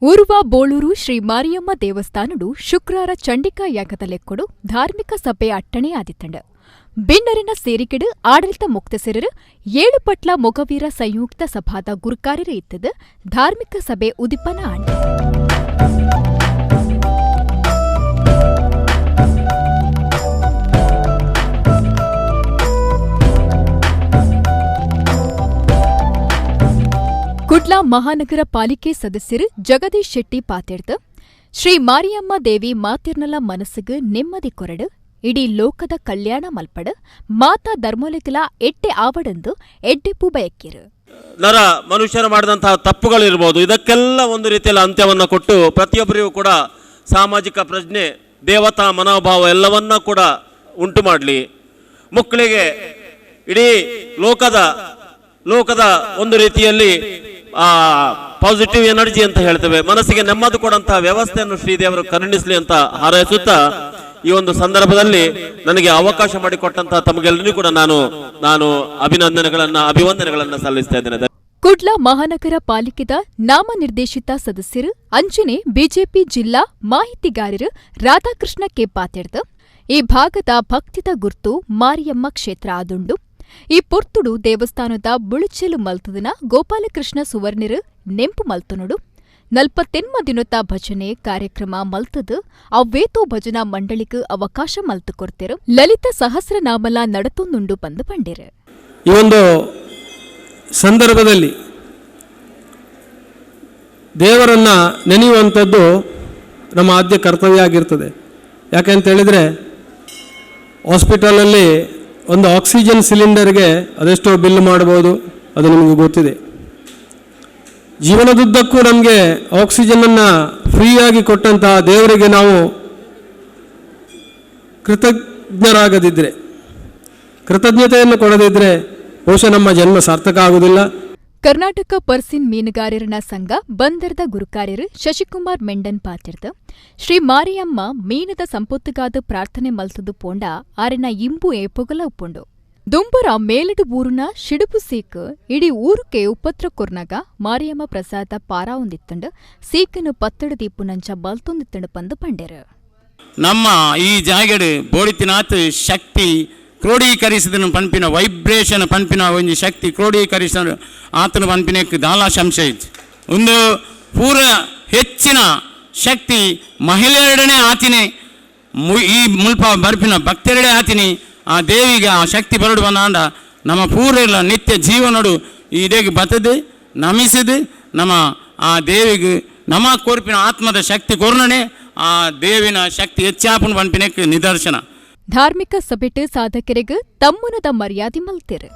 ಊರುವ ಬೋಳೂರು ಶ್ರೀ ಮಾರಿಯಮ್ಮ ದೇವಸ್ಥಾನಡು ಶುಕ್ರವಾರ ಚಂಡಿಕಾ ಯಾಗದ ಲೆಕ್ಕೊಡು ಧಾರ್ಮಿಕ ಸಭೆ ಅಟ್ಟಣೆ ಆದಿತ್ತಂಡ. ಬಿನ್ನರಿನ ಸೇರಿಕೆಡು ಆಡಳಿತ ಮುಕ್ತಸೆರರು 7 ಪಟ್ಲ ಮೊಗವೀರ ಸಂಯುಕ್ತ ಸಭಾದ ಗುರುಕಾರ್ಯರು ಇತ್ತದ ಧಾರ್ಮಿಕ ಸಭೆ ಉದಿಪನ ಆಂಡ. ಕುಡ್ಲ ಮಹಾನಗರ ಪಾಲಿಕೆ ಸದಸ್ಯರು ಜಗದೀಶ್ ಶೆಟ್ಟಿ ಪಾತೆಡ್ದ ಶ್ರೀ ಮಾರಿಯಮ್ಮ ದೇವಿ ಮಾತಿರ್ನಲ ಮನಸ್ಸಿಗೆ ನೆಮ್ಮದಿ ಕೊರಡು ಇಡೀ ಲೋಕದ ಕಲ್ಯಾಣ ಮಲ್ಪಡ ಮಾತಾ ಧರ್ಮೋಲೆಗಲ ಎಟ್ಟೆ ಆವಡಂದು ಎಡ್ಡೆಪ್ಪು ಬಯಕಿರು. ನರ ಮನುಷ್ಯರು ಮಾಡಿದಂತಹ ತಪ್ಪುಗಳಿರ್ಬೋದು, ಇದಕ್ಕೆಲ್ಲ ಒಂದು ರೀತಿಯಲ್ಲಿ ಅಂತ್ಯವನ್ನು ಕೊಟ್ಟು ಪ್ರತಿಯೊಬ್ಬರಿಗೂ ಕೂಡ ಸಾಮಾಜಿಕ ಪ್ರಜ್ಞೆ, ದೇವತಾ ಮನೋಭಾವ ಎಲ್ಲವನ್ನ ಕೂಡ ಉಂಟು ಮಾಡಲಿ. ಮಕ್ಕಳಿಗೆ ಇಡೀ ಲೋಕದ ಒಂದು ರೀತಿಯಲ್ಲಿ ಪಾಸಿಟಿವ್ ಎನರ್ಜಿ ಅಂತ ಹೇಳ್ತೇವೆ, ಮನಸ್ಸಿಗೆ ನೆಮ್ಮದಿ ಕೊಡುವಂತಹ ವ್ಯವಸ್ಥೆಯನ್ನು ಶ್ರೀದೇವರು ಕರುಣಿಸಲಿ ಅಂತ ಹಾರೈಸುತ್ತಾ ಈ ಒಂದು ಸಂದರ್ಭದಲ್ಲಿ ನನಗೆ ಅವಕಾಶ ಮಾಡಿಕೊಟ್ಟಂತಹ ತಮಗೆಲ್ಲರಿಗೂ ಕೂಡ ನಾನು ಅಭಿವಂದನೆಗಳನ್ನ ಸಲ್ಲಿಸ್ತಾ ಇದ್ದೇನೆ. ಕುಡ್ಲ ಮಹಾನಗರ ಪಾಲಿಕೆದ ನಾಮನಿರ್ದೇಶಿತ ಸದಸ್ಯರು ಅಂಚನೆ ಬಿಜೆಪಿ ಜಿಲ್ಲಾ ಮಾಹಿತಿಗಾರರು ರಾಧಾಕೃಷ್ಣ ಕೆ ಪಾತೆಡ್ದ ಈ ಭಾಗದ ಭಕ್ತಿದ ಗುರ್ತು ಮಾರಿಯಮ್ಮ ಕ್ಷೇತ್ರ ಆದುಂಡು. ಈ ಪೊರ್ತುಡು ದೇವಸ್ಥಾನದ ಬುಳುಚೆಲು ಮಲ್ತದನ ಗೋಪಾಲಕೃಷ್ಣ ಸುವರ್ಣರು ನೆಂಪು ಮಲ್ತನುಡು 48 ದಿನೊತ್ತ ಭಜನೆ ಕಾರ್ಯಕ್ರಮ ಮಲ್ತದು ಅವ್ವೇತೋ ಭಜನಾ ಮಂಡಳಿಗೆ ಅವಕಾಶ ಮಲ್ತು ಕೊಡ್ತಿರು ಲಲಿತ ಸಹಸ್ರನಾಮಲ ನಡತೊಂದುಂಡು ಬಂದು ಬಂಡಿರು. ಈ ಒಂದು ಸಂದರ್ಭದಲ್ಲಿ ದೇವರನ್ನ ನೆನೆಯುವಂಥದ್ದು ನಮ್ಮ ಆದ್ಯ ಕರ್ತವ್ಯ ಆಗಿರ್ತದೆ. ಯಾಕೆಂತ ಹೇಳಿದರೆ ಹಾಸ್ಪಿಟಲಲ್ಲಿ ಒಂದು ಆಕ್ಸಿಜನ್ ಸಿಲಿಂಡರ್ಗೆ ಅದೆಷ್ಟೋ ಬಿಲ್ ಮಾಡ್ಬೋದು, ಅದು ನಿಮಗೆ ಗೊತ್ತಿದೆ. ಜೀವನದುದ್ದಕ್ಕೂ ನಮಗೆ ಆಕ್ಸಿಜನನ್ನು ಫ್ರೀಯಾಗಿ ಕೊಟ್ಟಂತಹ ದೇವರಿಗೆ ನಾವು ಕೃತಜ್ಞರಾಗದಿದ್ದರೆ, ಕೃತಜ್ಞತೆಯನ್ನು ಕೊಡದಿದ್ದರೆ ಬಹುಶಃ ನಮ್ಮ ಜನ್ಮ ಸಾರ್ಥಕ ಆಗುವುದಿಲ್ಲ. ಕರ್ನಾಟಕ ಪರ್ಸಿನ್ ಮೀನುಗಾರರ ಸಂಘ ಬಂದರ್ದ ಗುರುಕಾರ್ಯರು ಶಶಿಕುಮಾರ್ ಮೆಂಡನ್ ಪಾತಿರ್ದ ಶ್ರೀ ಮಾರಿಯಮ್ಮ ಮೀನದ ಸಂಪೊತ್ತುಗಾದ ಪ್ರಾರ್ಥನೆ ಮಲ್ತದು ಪೋಂಡ ಆರಿನ ಇಂಬು ಏಪೊಗಲ ಉಪ್ಪುಂಡು. ದುಂಬರ ಮೇಲಡು ಊರಿನ ಶಿಡುಪು ಸೀಕ್ ಇಡೀ ಊರುಕೆ ಉಪದ್ರ ಕೊರ್ನಾಗ ಮಾರಿಯಮ್ಮ ಪ್ರಸಾದ ಪಾರ ಹೊಂದಿತ್ತಂಡು ಸೀಕನು ಪತ್ತಡು ದೀಪು ನಂಚ ಬಲ್ತೊಂದಿತ್ತಂಡು ಪಂದು ಪಂಡೆರು ನಮ್ಮ ಈ ಜಾಗಡು ಬೋಡಿತಿನಾತ್ ಶಕ್ತಿ ಕ್ರೋಢೀಕರಿಸಿದ ಪಂಪಿನ ವೈಬ್ರೇಷನ್ ಪಂಪಿನ ಒಂದು ಶಕ್ತಿ ಕ್ರೋಢೀಕರಿಸಿದ ಆತನ ಪಂಪಿನಕ್ಕೆ ದಾಲಾ ಸಂಶಯ ಒಂದು ಪೂರ ಹೆಚ್ಚಿನ ಶಕ್ತಿ ಮಹಿಳೆಯರಡನೇ ಆತಿನಿ ಈ ಮುಲ್ಪ ಬರ್ಪಿನ ಭಕ್ತರಡೆ ಆತಿನಿ ಆ ದೇವಿಗೆ ಆ ಶಕ್ತಿ ಬರಡು ಬಂದಾಂಡ ನಮ್ಮ ಪೂರೆಲ್ಲ ನಿತ್ಯ ಜೀವನಡು ಇದೇಗೆ ಬತ್ತದು ನಮಿಸಿದು ನಮ್ಮ ಆ ದೇವಿಗೆ ನಮ್ಮ ಕೋರ್ಪಿನ ಆತ್ಮದ ಶಕ್ತಿ ಕೊರ್ನಣೆ ಆ ದೇವಿನ ಶಕ್ತಿ ಹೆಚ್ಚಾಪನ ಪಂಪಿನಕ್ಕೆ ನಿದರ್ಶನ ಧಾರ್ಮಿಕ ಸಭೆಟ್ ಸಾಧಕರಿಗೆ ತಮ್ಮನದ ಮರ್ಯಾದೆ ಮಲ್ತಿರು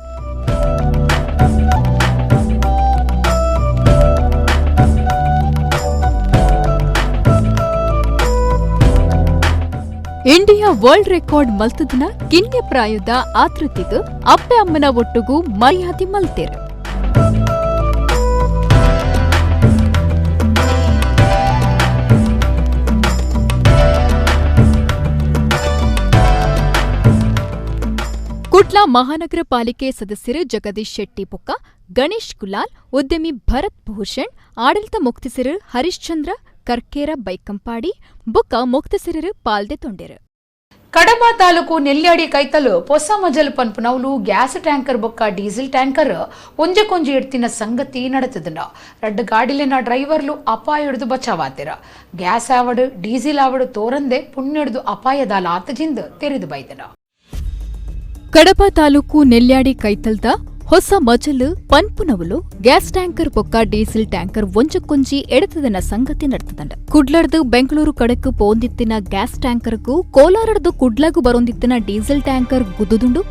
ಇಂಡಿಯಾ ವರ್ಲ್ಡ್ ರೆಕಾರ್ಡ್ ಮಲ್ತದಿನ ಕಿನ್ಯ ಪ್ರಾಯದ ಆತೃತಿಗೆ ಅಪ್ಪೆ ಅಮ್ಮನ ಒಟ್ಟುಗೂ ಮರ್ಯಾದೆ ಮಲ್ತಿರು ಕುಡ್ಲಾ ಮಹಾನಗರ ಪಾಲಿಕೆ ಸದಸ್ಯರು ಜಗದೀಶ್ ಶೆಟ್ಟಿ ಬೊಕ್ಕ ಗಣೇಶ್ ಗುಲಾಲ್ ಉದ್ಯಮಿ ಭರತ್ ಭೂಷಣ್ ಆಡಳಿತ ಮುಕ್ತಸಿರರು ಹರಿಶ್ಚಂದ್ರ ಕರ್ಕೇರ ಬೈಕಂಪಾಡಿ ಬೊಕ್ಕ ಮುಕ್ತಸಿರರು ಪಾಲ್ದೆ ತೊಂಡೆರು ಕಡಬ ತಾಲೂಕು ನೆಲ್ಯಾಡಿ ಕೈತಲು ಪೊಸ ಮಜಲು ಪನ್ಪುನವಲು ಗ್ಯಾಸ್ ಟ್ಯಾಂಕರ್ ಬೊಕ್ಕ ಡೀಸೆಲ್ ಟ್ಯಾಂಕರ್ ಒಂಜಕೊಂಜಿ ಎಡ್ತಿನ ಸಂಗತಿ ನಡೆತದನ ರಡ್ಡು ಗಾಡಿಲಿನ ಡ್ರೈವರ್ಲು ಅಪಾಯ ಹಿಡಿದು ಬಚಾವಾತಿರ ಗ್ಯಾಸ್ ಆವಡು ಡೀಸೆಲ್ ಆವಡು ತೋರಂದೆ ಪುಣ್ಯಡ್ದು ಅಪಾಯದ ಲಾತಜಿಂದ ತೆರೆದು ಬೈದನ ಕಡಬ ತಾಲೂಕು ನೆಲ್ಯಾಡಿ ಕೈತಲ್ದ ಹೊಸ ಮಜಲು ಪನ್ಪುನವಲು ಗ್ಯಾಸ್ ಟ್ಯಾಂಕರ್ ಬೊಕ್ಕ ಡೀಸೆಲ್ ಟ್ಯಾಂಕರ್ ಒಂಜಕೊಂಜಿ ಎಡತದನ ಸಂಗತಿ ನಡೆತದಂಡ ಕುಡ್ಲರ್ದು ಬೆಂಗಳೂರು ಕಡಕು ಪೋಂದಿತ್ತಿನ ಗ್ಯಾಸ್ ಟ್ಯಾಂಕರ್ಗೂ ಕೋಲಾರಡ್ದು ಕುಡ್ಲಗೂ ಬರೊಂದಿತ್ತಿನ ಡೀಸೆಲ್ ಟ್ಯಾಂಕರ್ ಗುದ್ದುದುಂಡು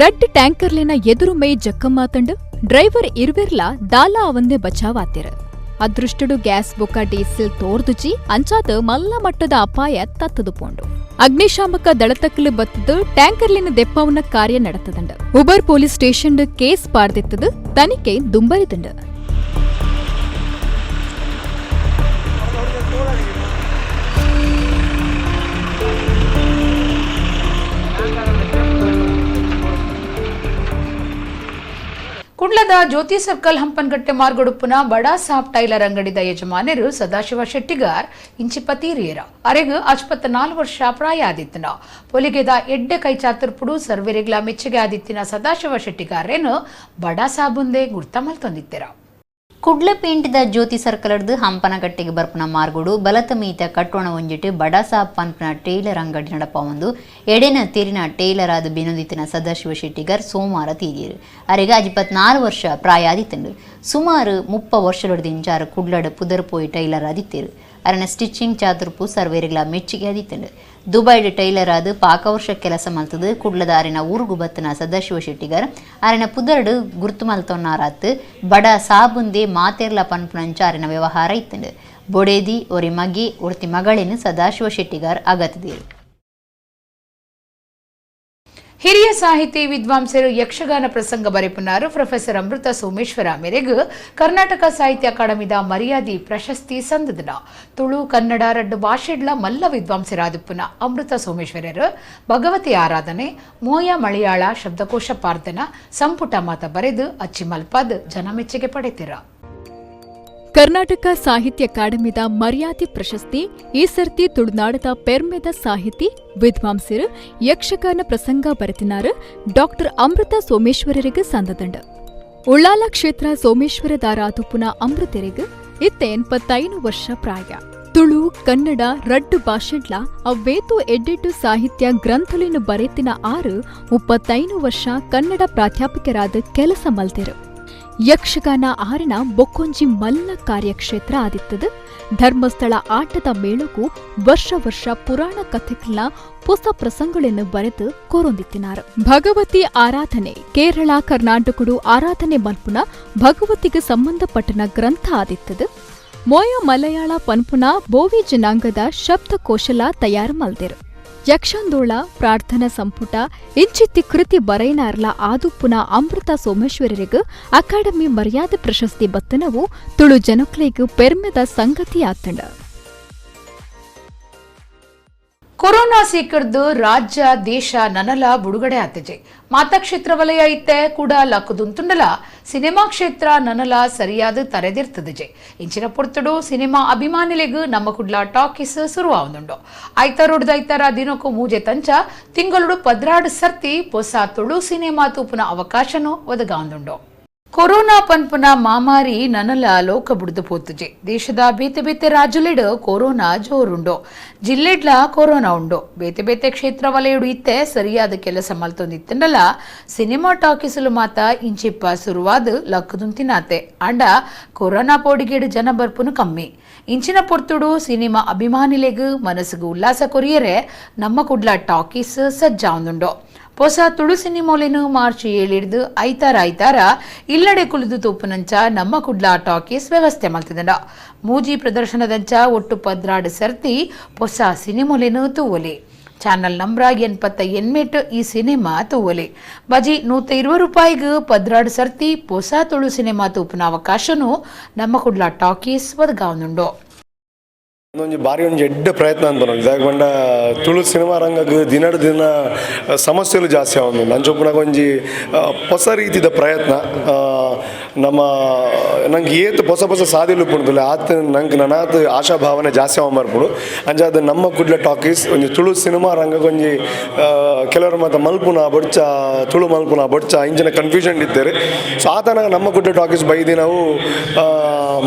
ರಡ್ ಟ್ಯಾಂಕರ್ಲಿನ ಎದುರು ಮೈ ಜಕ್ಕಮ್ಮಾತಂಡು ಡ್ರೈವರ್ ಇರುವೆರ್ಲ ದಾಲಾ ಅವಂದೆ ಬಚಾವಾತಿರ ಅದೃಷ್ಟಡು ಗ್ಯಾಸ್ ಬೊಕ್ಕ ಡೀಸೆಲ್ ತೋರ್ದುಜಿ ಅಂಚಾದ ಮಲ್ಲ ಮಟ್ಟದ ಅಪಾಯ ತತ್ತದು ಪೋಂಡು ಅಗ್ನಿಶಾಮಕ ದಳತಕ್ಕಲು ಬತ್ತದು ಟ್ಯಾಂಕರ್ಲಿನ ದೆಪ್ಪವನ ಕಾರ್ಯ நடத்ததண்டு ಉಬರ್ ಪೊಲೀಸ್ ಸ್ಟೇಷನ್ ಕೇಸ್ ಪಾರ್ದಿತ್ತದು ತನಿಖೆ ದುಂಬರಿದಂಡು ಕುಡ್ಲದ ಜ್ಯೋತಿ ಸರ್ಕಲ್ ಹಂಪನಗಟ್ಟೆ ಮಾರ್ಗಡುಪ್ಪುನ ಬಡಾ ಸಾಬ್ ಟೈಲರ್ ಅಂಗಡಿದ ಯಜಮಾನರು ಸದಾಶಿವ ಶೆಟ್ಟಿಗಾರ್ ಇಂಚಿಪತೀರಿಯರ ಅರೆಗು 54 ವರ್ಷ ಪ್ರಾಯ ಆದಿತ್ತನ ಪೊಲಿಗೆದ ಎಡ್ಡೆ ಕೈ ಚಾತುರ್ಪುಡು ಸರ್ವೆರೆಗ್ಲ ಮೆಚ್ಚುಗೆ ಆದಿತ್ತಿನ ಸದಾಶಿವ ಶೆಟ್ಟಿಗಾರೇನು ಬಡಾ ಸಾಬುಂದೆ ಗುರ್ತ ಮಲ್ತೊಂದಿತ್ತೆರ ಕುಡ್ಲ ಪೇಂಟಿದ ಜ್ಯೋತಿ ಸರ್ಕಲರ್ದು ಹಂಪನಗಟ್ಟೆಗೆ ಬರ್ಪನ ಮಾರ್ಗೋಡು ಬಲತ ಮೀತ ಕಟ್ಟೋಣ ಒಂಜಿಟ್ಟು ಬಡಾಸಾಬ್ ಪನ್ಪನ ಟೇಲರ್ ಅಂಗಡಿ ನಡಪ ಒಂದು ಎಡೆನ ತೀರಿನ ಟೇಲರ್ ಆದ ಬಿನೋದಿತ್ತಿನ ಸದಾಶಿವ ಶೆಟ್ಟಿಗಾರ್ ಸೋಮವಾರ ತೀರಿಯರು ಅರೆಗ 24 ವರ್ಷ ಪ್ರಾಯ ಆದಿತ್ತಂಡು ಸುಮಾರು 30 ವರ್ಷದೊಡೆದಿಂಚಾರು ಕುಡ್ಲಡ ಪುದರ್ ಪೋಯಿ ಟೈಲರ್ ಆದಿತ್ತೇರು ಅರನ ಸ್ಟಿಚಿಂಗ್ ಚಾತುರ್ಪು ಸರ್ವೇರಿಗಳ ಮೆಚ್ಚುಗೆ ಆದಿತ್ತಂಡು ದುಬೈಡ್ ಟೈಲರ್ ಆದ ಪಾಕ ವರ್ಷ ಕೆಲಸ ಮಲ್ತದು ಕುಡ್ಲದ ಅರೆನ ಊರುಗು ಬತ್ತನ ಸದಾಶಿವ ಶೆಟ್ಟಿಗಾರ್ ಅರೆನ ಪುದರ್ಡು ಗುರ್ತು ಮಲ್ತೊನ್ನಾರಾತ್ ಬಡ ಸಾಬುಂದೆ ಮಾತೆರ್ಲ ಪನ್ಪುನಂಚ ಅರೆನ ವ್ಯವಹಾರ ಇತ್ತಂಡು ಬೊಡೇದಿ ಒರಿ ಮಗಿ ಉಡ್ತಿ ಮಗಳೇನು ಸದಾಶಿವ ಶೆಟ್ಟಿಗಾರ್ ಆಗತ್ತಿದೇರು ಹಿರಿಯ ಸಾಹಿತಿ ವಿದ್ವಾಂಸರು ಯಕ್ಷಗಾನ ಪ್ರಸಂಗ ಬರೆಪುನಾರು ಪ್ರೊಫೆಸರ್ ಅಮೃತ ಸೋಮೇಶ್ವರ ಮೇರೆಗೂ ಕರ್ನಾಟಕ ಸಾಹಿತ್ಯ ಅಕಾಡೆಮಿದ ಮರ್ಯಾದಿ ಪ್ರಶಸ್ತಿ ಸಂದದನ ತುಳು ಕನ್ನಡ ರಡ್ಡು ಭಾಷೆಡ್ಲ ಮಲ್ಲ ವಿದ್ವಾಂಸರಾದುಪ್ಪುನ ಅಮೃತ ಸೋಮೇಶ್ವರರು ಭಗವತಿ ಆರಾಧನೆ ಮೋಯ ಮಲಯಾಳ ಶಬ್ದಕೋಶ ಪಾರ್ಧನ ಸಂಪುಟ ಮಾತ ಬರೆದು ಅಚ್ಚಿ ಮಲ್ಪದ್ ಜನಮೆಚ್ಚುಗೆ ಪಡೆತಿರ ಕರ್ನಾಟಕ ಸಾಹಿತ್ಯ ಅಕಾಡೆಮಿದ ಮರ್ಯಾದೆ ಪ್ರಶಸ್ತಿ ಈ ಸರ್ತಿ ತುಳುನಾಡದ ಪೆರ್ಮೆದ ಸಾಹಿತಿ ವಿದ್ವಾಂಸರು ಯಕ್ಷಗಾನ ಪ್ರಸಂಗ ಬರೆತಿನಾರು ಡಾಕ್ಟರ್ ಅಮೃತ ಸೋಮೇಶ್ವರರಿಗೆ ಸಂದದಂಡ ಉಳ್ಳಾಲ ಕ್ಷೇತ್ರ ಸೋಮೇಶ್ವರದಾರಾದುಪುನ ಅಮೃತರಿಗೆ ಇತ್ತ 85 ವರ್ಷ ಪ್ರಾಯ ತುಳು ಕನ್ನಡ ರಡ್ಡು ಭಾಷೆಡ್ಲ ಅವ್ವೇತು ಎಡ್ಡೆಟ್ಟು ಸಾಹಿತ್ಯ ಗ್ರಂಥಲಿನ ಬರೆತಿನ 35 ವರ್ಷ ಕನ್ನಡ ಪ್ರಾಧ್ಯಾಪಕರಾದ ಕೆಲಸ ಮಲ್ತೆರು ಯಕ್ಷಗಾನ ಆರಣ ಬೊಕ್ಕೊಂಜಿ ಮಲ್ಲ ಕಾರ್ಯಕ್ಷೇತ್ರ ಆದಿತ್ತದು ಧರ್ಮಸ್ಥಳ ಆಟದ ಮೇಳಕ್ಕೂ ವರ್ಷ ಪುರಾಣ ಕಥೆಗಳನ್ನ ಹೊಸ ಪ್ರಸಂಗಗಳನ್ನು ಬರೆದು ಕೋರೊಂದಿತ್ತಿನಾರು ಭಗವತಿ ಆರಾಧನೆ ಕೇರಳ ಕರ್ನಾಟಕಡು ಆರಾಧನೆ ಮಲ್ಪುನ ಭಗವತಿಗೆ ಸಂಬಂಧಪಟ್ಟನ ಗ್ರಂಥ ಆದಿತ್ತದು ಮೋಯ ಮಲಯಾಳ ಪನ್ಪುನ ಬೋವಿ ಜನಾಂಗದ ಶಬ್ದಕೋಶಲ ತಯಾರು ಮಲ್ದೆರು ಯಕ್ಷಂದೋಳ ಪ್ರಾರ್ಥನಾ ಸಂಪುಟ ಇಂಚಿತ್ತಿ ಕೃತಿ ಬರೈನಾರ್ಲ ಆದುಪ್ಪುನ ಅಮೃತ ಸೋಮೇಶ್ವರರಿಗೂ ಅಕಾಡೆಮಿ ಮರ್ಯಾದೆ ಪ್ರಶಸ್ತಿ ಬತ್ತನವು ತುಳು ಜನಕ್ಲೆಗೂ ಪೆರ್ಮೆದ ಸಂಗತಿ ಆತಂಡ ಕೊರೋನಾ ಸೀಕರ್ದು ರಾಜ್ಯ ದೇಶ ನನಲ ಬಿಡುಗಡೆ ಆತಜೆ ಮಾತಾ ಕ್ಷೇತ್ರ ವಲಯ ಇತ್ತೆ ಕೂಡ ಲಕ್ಕದುಂತುಂಡಲ ಸಿನಿಮಾ ಕ್ಷೇತ್ರ ನನಲ ಸರಿಯಾದ ತರೆದಿರ್ತದಜೆ ಇಂಚಿನ ಪೊರ್ತಡು ಸಿನಿಮಾ ಅಭಿಮಾನಿಲೆಗೂ ನಮ್ಮ ಕುಡ್ಲ ಟಾಕೀಸ್ ಶುರುವಾವುದುಂಡು ಐತಾರೋಡ್ದ ಐತಾರ ದಿನಕ್ಕೂ ಮೂಜೆ ತಂಚ ತಿಂಗಳು 16 ಸರ್ತಿ ಹೊಸ ತುಳು ಸಿನಿಮಾ ತೂಪುನ ಅವಕಾಶನೂ ಒದಗಾವುದುಂಡು ಕೊರೋನಾ ಪನ್ಪುನ ಮಾಮಾರಿ ನನಲ ಲೋಕ ಬುಡ್ದು ಪೋತುಜೆ ದೇಶದ ಬೇತೆ ಬೇತೆ ರಾಜ್ಯಲೆಡ್ ಕೊರೋನಾ ಜೋರುಂಡು ಜಿಲ್ಲೆಡ್ಲ ಕೊರೋನಾ ಉಂಡು ಬೇತೆ ಬೇತೆ ಕ್ಷೇತ್ರ ವಲಯಡು ಇತ್ತೆ ಸರಿಯಾದ ಕೆಲಸ ಮಲ್ತೊಂದಿತ್ತಂಡಲ ಸಿನಿಮಾ ಟಾಕೀಸಲು ಮಾತ ಇಂಚಿಪ್ಪ ಶುರುವಾದ ಲಕ್ಕದುಂತಿನಾತೆ ಅಂಡ ಕೊರೋನಾ ಪೋಡಿಗೇಡು ಜನ ಬರ್ಪುನು ಕಮ್ಮಿ ಇಂಚಿನ ಪೊರ್ತುಡು ಸಿನಿಮಾ ಅಭಿಮಾನಿಲೆಗೂ ಮನಸ್ಸಿಗೂ ಉಲ್ಲಾಸ ಕೊರಿಯರೆ ನಮ್ಮ ಕುಡ್ಲ ಟಾಕೀಸ್ ಸಜ್ಜಾವುದುಂಡು ಹೊಸ ತುಳು ಸಿನಿಮಾಲಿನ ಮಾರ್ಚ್ 7 ಐತಾರ ಇಲ್ಲಡೆ ಕುಲಿದು ತೂಪುನಂಚ ನಮ್ಮ ಕುಡ್ಲ ಟಾಕೀಸ್ ವ್ಯವಸ್ಥೆ ಮಲ್ತದಂಡ ಮೂಜಿ ಪ್ರದರ್ಶನದಂಚ ಒಟ್ಟು 16 ಸರ್ತಿ ಹೊಸ ಸಿನಿಮಾಲಿನ ತೂವಲಿ ಚಾನಲ್ ನಂಬರ್ 88 ಈ ಸಿನಿಮಾ ತೂವಲಿ ಬಜಿ ₹120 16 ಸರ್ತಿ ಹೊಸ ತುಳು ಸಿನಿಮಾ ತೂಪುನ ಅವಕಾಶನೂ ನಮ್ಮ ಕುಡ್ಲ ಟಾಕೀಸ್ ಒದಗಾವುದುಂಡು ಒಂಜಿ ಬಾರಿ ಒಂಜಿ ಎಡ್ಡೆ ಪ್ರಯತ್ನ ಅಂತ ಇದಾಗ ಬಂಡ ತುಳು ಸಿನಿಮಾ ರಂಗಗ್ ದಿನಡ್ ದಿನ ಸಮಸ್ಯೆಲು ಜಾಸ್ತಿ ಆವೊಂದು ಅಂಚೊಪ್ಪುನಾಗ ಒಂಜಿ ಹೊಸ ರೀತಿದ ಪ್ರಯತ್ನ ನಮ್ಮ ನಂಗೆ ಏತ್ ಹೊಸ ಸಾಧಿಲು ಉಪ್ಪುಂಡುದಿಲ್ಲ ಆತ ನಂಗೆ ನನಾತ್ ಆಶಾಭಾವನೆ ಜಾಸ್ತಿ ಆವ ಮರ್ಪುಡು ಅಂಚಾದ ನಮ್ಮ ಕುಡ್ಲ ಟಾಕೀಸ್ ಒಂಜಿ ತುಳು ಸಿನಿಮಾ ರಂಗಗ್ ಒಂಜಿ ಕೆಲವರು ಮತ್ತು ಮಲ್ಪುನ ಬೊಡ್ಚ ತುಳು ಮಲ್ಪುನ ಬೊಡ್ಚ ಇಂಚಿನ ಕನ್ಫ್ಯೂಷನ್ ಇದ್ದಾರೆ ಸೊ ಆತನಾಗ ನಮ್ಮ ಕುಡ್ಲ ಟಾಕೀಸ್ ಬೈದಿ ನಾವು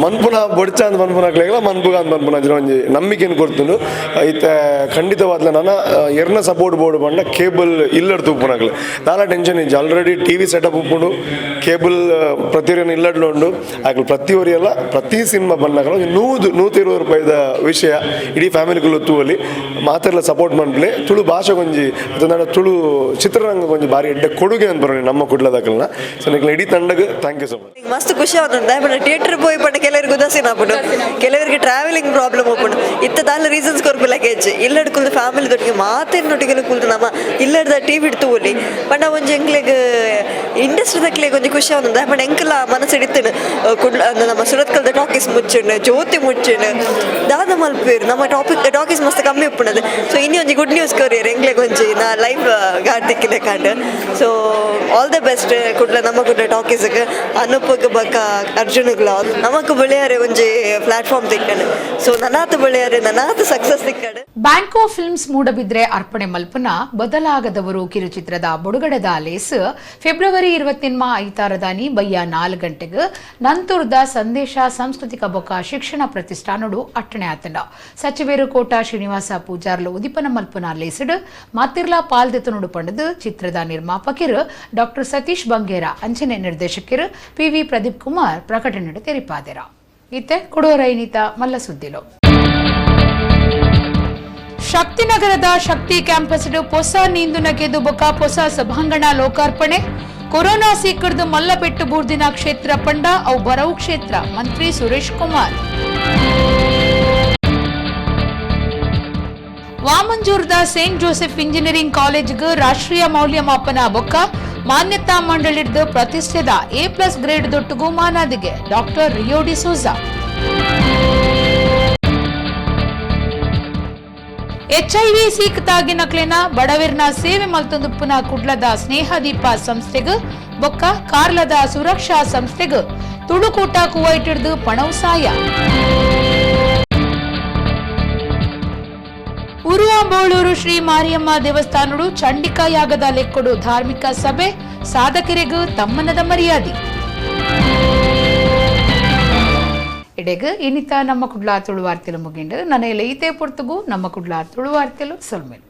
ಮನ್ಪುನ ಬೊಡ್ಚ ಅಂತ ಮನ್ಪುನಾಗ್ಲಿಲ್ಲ ಮನ್ಪುಗ ಅಂತ ಮನ್ಪುನ ಒಂಜಿ ನಂಬಿಕೆಯನ್ನು ಕೊಡ್ತುಂಡು ಐತೆ ಖಂಡಿತವಾದ್ಲ ನನ್ನ ಎರ್ನ ಸಪೋರ್ಟ್ ಬೋರ್ಡ್ ಬಂಡ ಕೇಬಲ್ ಇಲ್ಲಡ್ ತೂಪುನಾಗ್ಲಿ ನಾನಾ ಟೆನ್ಷನ್ ಇಜ್ಜಿ ಆಲ್ರೆಡಿ ಟಿವಿ ಸೆಟಪ್ ಉಪ್ಪುಂಡು ಕೇಬಲ್ ಪ್ರತಿಯೊಂದು ಇಲ್ಲಡ್ಲು ಉಂಡು ಆಗ್ಲಿ ಪ್ರತಿಯೊರಿಯಲ್ಲ ಪ್ರತಿ ಸಿನಿಮಾ ಬಂದಾಗಲ ₹120 ವಿಷಯ ಇಡೀ ಫ್ಯಾಮಿಲಿಗಳು ತೂವಲಿ ಮಾತೆಲ್ಲ ಸಪೋರ್ಟ್ ಮಾಡ್ಲಿ ತುಳು ಭಾಷೆ ಕೊಂಜಿ ಅದನ್ನ ತುಳು ಚಿತ್ರರಂಗ ಕೊಂಜಿ ಬಾರಿ ಎಡ್ಡೆ ಕೊಡುಗೆ ಅಂತ ಬರೋಣ ನಮ್ಮ ಕುಡ್ಲದಾಕಲ್ನ ಸೊ ನಿಕ್ಲ ಇಡೀ ತಂಡಗೆ ಥ್ಯಾಂಕ್ ಯು ಸೊ ಮಚ್ ಮಸ್ತ್ ಖುಷಿ ಆಗುಂಟು ಥಿಯೇಟರ್ ಹೋಗಿ ಪಟ್ಟ ಕೆಲವರಿಗೆ ಉದಾಸೀನ ಆಗ್ಬಿಟ್ಟು ಕೆಲವರಿಗೆ ಟ್ರಾವೆಲಿಂಗ್ ಪ್ರಾಬ್ಲಮ್ ಹೋಗ್ಬಿಟ್ಟು ಇತ್ತದಾಲ ರೀಸನ್ಸ್ ಕೊರ್ಪಿಲ್ಲ ಹೆಜ್ಜೆ ಇಲ್ಲಡ್ ಕುಲ್ದು ಫ್ಯಾಮಿಲಿ ದೊಟ್ಟಿಗೆ ಮಾತೇನೊಟ್ಟಿಗೆ ಕುಲ್ದು ನಮ್ಮ ಇಲ್ಲಡ್ದ ಟಿವಿ ತೂಲಿ ಪಂಡ ಒಂಜಿ ಎಂಕ್ಲೆಗ್ ಇಂಡಸ್ಟ್ರಿದಕ್ಲೆಗ್ ಒಂಜಿ ಖುಷಿ ಆಗುಂಟು ಪಂಡ ಎಂಕಲ ಮನಸ್ಸು ಹಿಡಿತೇನೆ ಕುಡ್ಲ ನಮ್ಮ ಸುರತ್ಕಲ್ದ ಟಾಕೀಸ್ ಮುಚ್ಚುಂಡು ಜ್ಯೋತಿ ಮುಚ್ಚುಂಡು ದಾದ ಮಲ್ಪೇರು ನಮ್ಮ ಟಾಕೀಸ್ ಮಸ್ತ್ ಕಮ್ಮಿ ಉಪ್ಪುಂಡು ಸೊ ಇನ್ನಿ ಒಂಜಿ ಗುಡ್ ನ್ಯೂಸ್ ಕೊರಿಯರ್ ಎಂಕ್ಲೆಗ್ ಒಂಜಿ ನಾ ಲೈವ್ ಗಾಡ್ದಿಕ್ಕಿನ ಕಾಂಡು so all the best Kudla Namma Kudla ಟಾಕೀಸ್ಗೆ ಅನೂಪಗ್ ಬಕ್ಕ ಅರ್ಜುನ್ಗಳ ನಮಕ್ ಬೆಳೆಯಾರೆ ಒಂಜಿ ಪ್ಲಾಟ್ಫಾರ್ಮ್ ತಿಕ್ಕಂಡು ಸೊ ನನಾತ್ ಬೆಳೆಯಾರೆ ನನಾತ್ ಸಕ್ಸಸ್ ತಿಕ್ಕಂಡು ಬ್ಯಾಂಕೋ ಫಿಲ್ಮ್ಸ್ ಮೂಡಬಿದ್ರೆ ಅರ್ಪಣೆ ಮಲ್ಪನ ಬದಲಾಗದವರು ಕಿರುಚಿತ್ರದ ಬುಡುಗಡೆದ ಲೇಸ್ ಫೆಬ್ರವರಿ 20 ಐತಾರದಾನಿ ಬಯ್ಯ 4 ಗಂಟೆಗೆ ನಂತುರ್ದ ಸಂದೇಶ ಸಾಂಸ್ಕೃತಿಕ ಬೊಕ್ಕ ಶಿಕ್ಷಣ ಪ್ರತಿಷ್ಠಾನಡು ಅಟ್ಟಣೆ ಆತಂಡ ಸಚಿವೇರು ಕೋಟ ಶ್ರೀನಿವಾಸ ಪೂಜಾರ್ಲು ಉದಿಪನ ಮಲ್ಪನ ಲೇಸಿಡ್ ಮಾತಿರ್ಲಾ ಪಾಲ್ದೆತನುಡು ಪಂಡದು ಚಿತ್ರದ ನಿರ್ಮಾಪಕರು ಡಾಕ್ಟರ್ ಸತೀಶ್ ಬಂಗೇರ ಅಂಚನೆ ನಿರ್ದೇಶಕರು PV ಪ್ರದೀಪ್ ಕುಮಾರ್ ಪ್ರಕಟಣೆ ತೆರಿಪಾದೆರ ಇತ್ತೆ ಕೊಡೋರೈನಿತ ಮಲ್ಲ ಸುದ್ದಿಲು ಶಕ್ತಿನಗರದ ಶಕ್ತಿ ಕ್ಯಾಂಪಸ್ ಹೊಸ ನೀಂದುನ ಗೆದು ಬೊಕ ಹೊಸ ಸಭಾಂಗಣ ಲೋಕಾರ್ಪಣೆ ಕೊರೋನಾ ಸೀಕರ್ದು ಮಲ್ಲಪೆಟ್ಟು ಬೂರ್ದಿನ ಕ್ಷೇತ್ರ ಪಂಡ ಅವು ಬರವು ಕ್ಷೇತ್ರ ಮಂತ್ರಿ ಸುರೇಶ್ ಕುಮಾರ್ ವಾಮಂಜೂರ್ದ ಸೇಂಟ್ ಜೋಸೆಫ್ ಇಂಜಿನಿಯರಿಂಗ್ ಕಾಲೇಜ್ಗೆ ರಾಷ್ಟ್ರೀಯ ಮೌಲ್ಯಮಾಪನ ಬೊಕ್ಕ ಮಾನ್ಯತಾ ಮಂಡಳಿದ ಪ್ರತಿಷ್ಠೆದ A+ ಗ್ರೇಡ್ ದೊಟ್ಟುಗೂ ಮಾನಾದಿಗೆ ಡಾಕ್ಟರ್ ರಿಯೋ ಡಿಸೋಜಾ HIV ಸೀಕತಾಗಿನಕ್ಲೆನ ಬಡವಿರ್ನ ಸೇವೆ ಮಲ್ತೊಂದುಪ್ಪುನ ಕುಡ್ಲದ ಸ್ನೇಹದೀಪ ಸಂಸ್ಥೆಗ್ ಬೊಕ್ಕ ಕಾರ್ಲದ ಸುರಕ್ಷಾ ಸಂಸ್ಥೆಗ್ ತುಳುಕೂಟ ಕುವೈಟಿಡ್ದು ಪಣವು ಸಾಯ ಉರುವಾಂಬೋಳೂರು ಶ್ರೀ ಮಾರಿಯಮ್ಮ ದೇವಸ್ಥಾನಡು ಚಂಡಿಕಾ ಯಾಗದ ಲೆಕ್ಕೊಡು ಧಾರ್ಮಿಕ ಸಭೆ ಸಾಧಕರಿಗೂ ತಮ್ಮನದ ಮರ್ಯಾದೆ ಇಡೆಗ್ ಇನ್ನಿತ ನಮ್ಮ ಕುಡ್ಲ ತುಳು ವಾರ್ತೆಲು ಮುಗಿಂಡು ನನಗೆ ಈತೆ ಪೊರ್ತುಗು ನಮ್ಮ ಕುಡ್ಲ ತುಳು ವಾರ್ತೆಲು ಸೊಲ್ಮೇಲು